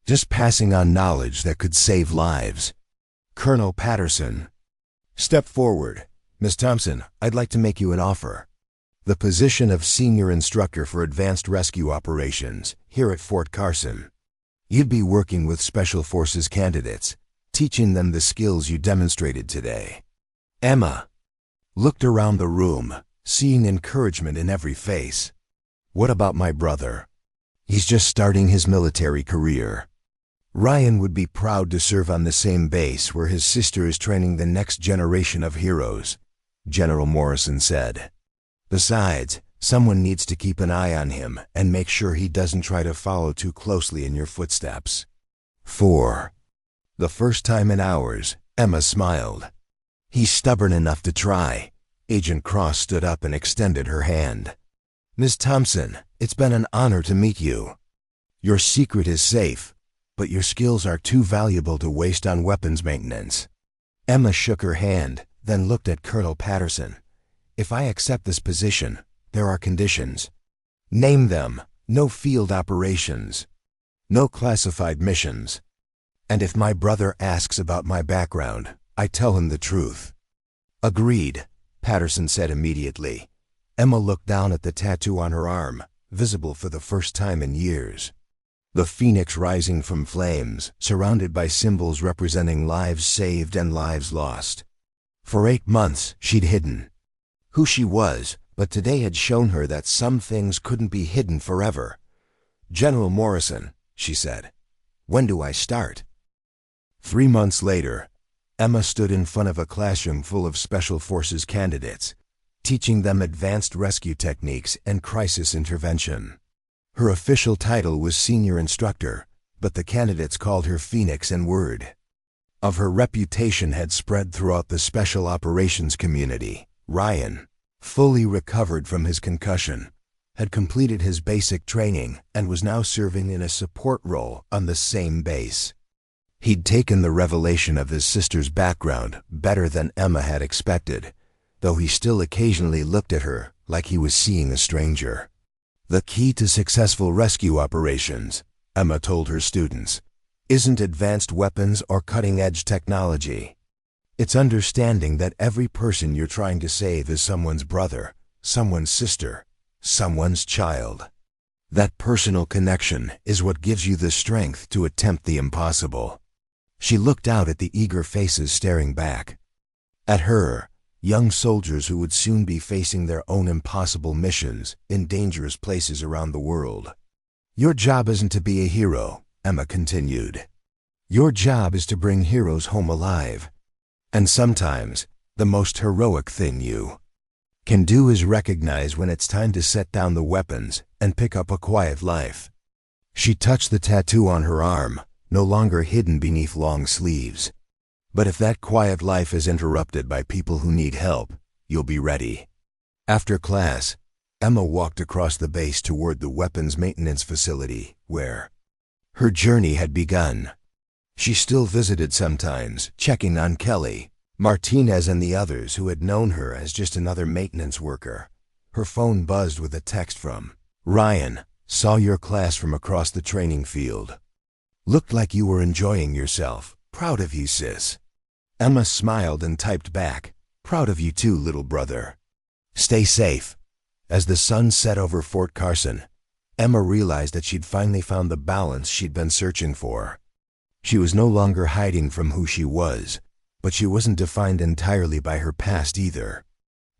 Just passing on knowledge that could save lives. Colonel Patterson. Step forward. Miss Thompson, I'd like to make you an offer. The position of Senior Instructor for Advanced Rescue Operations here at Fort Carson. You'd be working with Special Forces candidates, teaching them the skills you demonstrated today. Emma looked around the room, seeing encouragement in every face. What about my brother? He's just starting his military career. Ryan would be proud to serve on the same base where his sister is training the next generation of heroes, General Morrison said. Besides, someone needs to keep an eye on him and make sure he doesn't try to follow too closely in your footsteps. 4. The first time in hours, Emma smiled. He's stubborn enough to try. Agent Cross stood up and extended her hand. Miss Thompson, it's been an honor to meet you. Your secret is safe, but your skills are too valuable to waste on weapons maintenance. Emma shook her hand, then looked at Colonel Patterson. If I accept this position, there are conditions. Name them. No field operations. No classified missions. And if my brother asks about my background, I tell him the truth. Agreed, Patterson said immediately. Emma looked down at the tattoo on her arm, visible for the first time in years. The phoenix rising from flames, surrounded by symbols representing lives saved and lives lost. For 8 months, she'd hidden who she was, but today had shown her that some things couldn't be hidden forever. General Morrison, she said, when do I start? 3 months later, Emma stood in front of a classroom full of Special Forces candidates, teaching them advanced rescue techniques and crisis intervention. Her official title was Senior Instructor, but the candidates called her Phoenix and Word. Of her reputation had spread throughout the special operations community. Ryan, fully recovered from his concussion, had completed his basic training and was now serving in a support role on the same base. He'd taken the revelation of his sister's background better than Emma had expected, though he still occasionally looked at her like he was seeing a stranger. The key to successful rescue operations, Emma told her students, isn't advanced weapons or cutting-edge technology. It's understanding that every person you're trying to save is someone's brother, someone's sister, someone's child. That personal connection is what gives you the strength to attempt the impossible. She looked out at the eager faces staring back at her, young soldiers who would soon be facing their own impossible missions in dangerous places around the world. Your job isn't to be a hero, Emma continued. Your job is to bring heroes home alive. And sometimes, the most heroic thing you can do is recognize when it's time to set down the weapons and pick up a quiet life. She touched the tattoo on her arm, no longer hidden beneath long sleeves. But if that quiet life is interrupted by people who need help, you'll be ready. After class, Emma walked across the base toward the weapons maintenance facility, where her journey had begun. She still visited sometimes, checking on Kelly, Martinez and the others who had known her as just another maintenance worker. Her phone buzzed with a text from Ryan. Saw your class from across the training field. Looked like you were enjoying yourself. Proud of you, sis. Emma smiled and typed back, proud of you too, little brother. Stay safe. As the sun set over Fort Carson, Emma realized that she'd finally found the balance she'd been searching for. She was no longer hiding from who she was, but she wasn't defined entirely by her past either.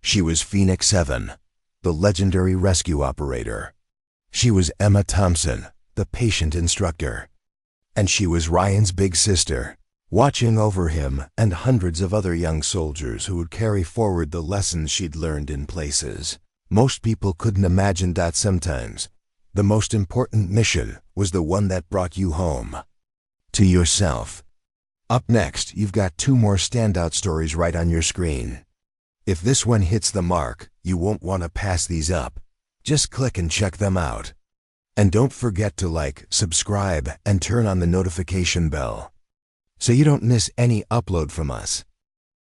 She was Phoenix 7, the legendary rescue operator. She was Emma Thompson, the patient instructor. And she was Ryan's big sister, watching over him and hundreds of other young soldiers who would carry forward the lessons she'd learned in places most people couldn't imagine. That sometimes the most important mission was the one that brought you home to yourself. Up next, you've got 2 more standout stories right on your screen. If this one hits the mark, you won't want to pass these up. Just click and check them out. And don't forget to like, subscribe, and turn on the notification bell so you don't miss any upload from us.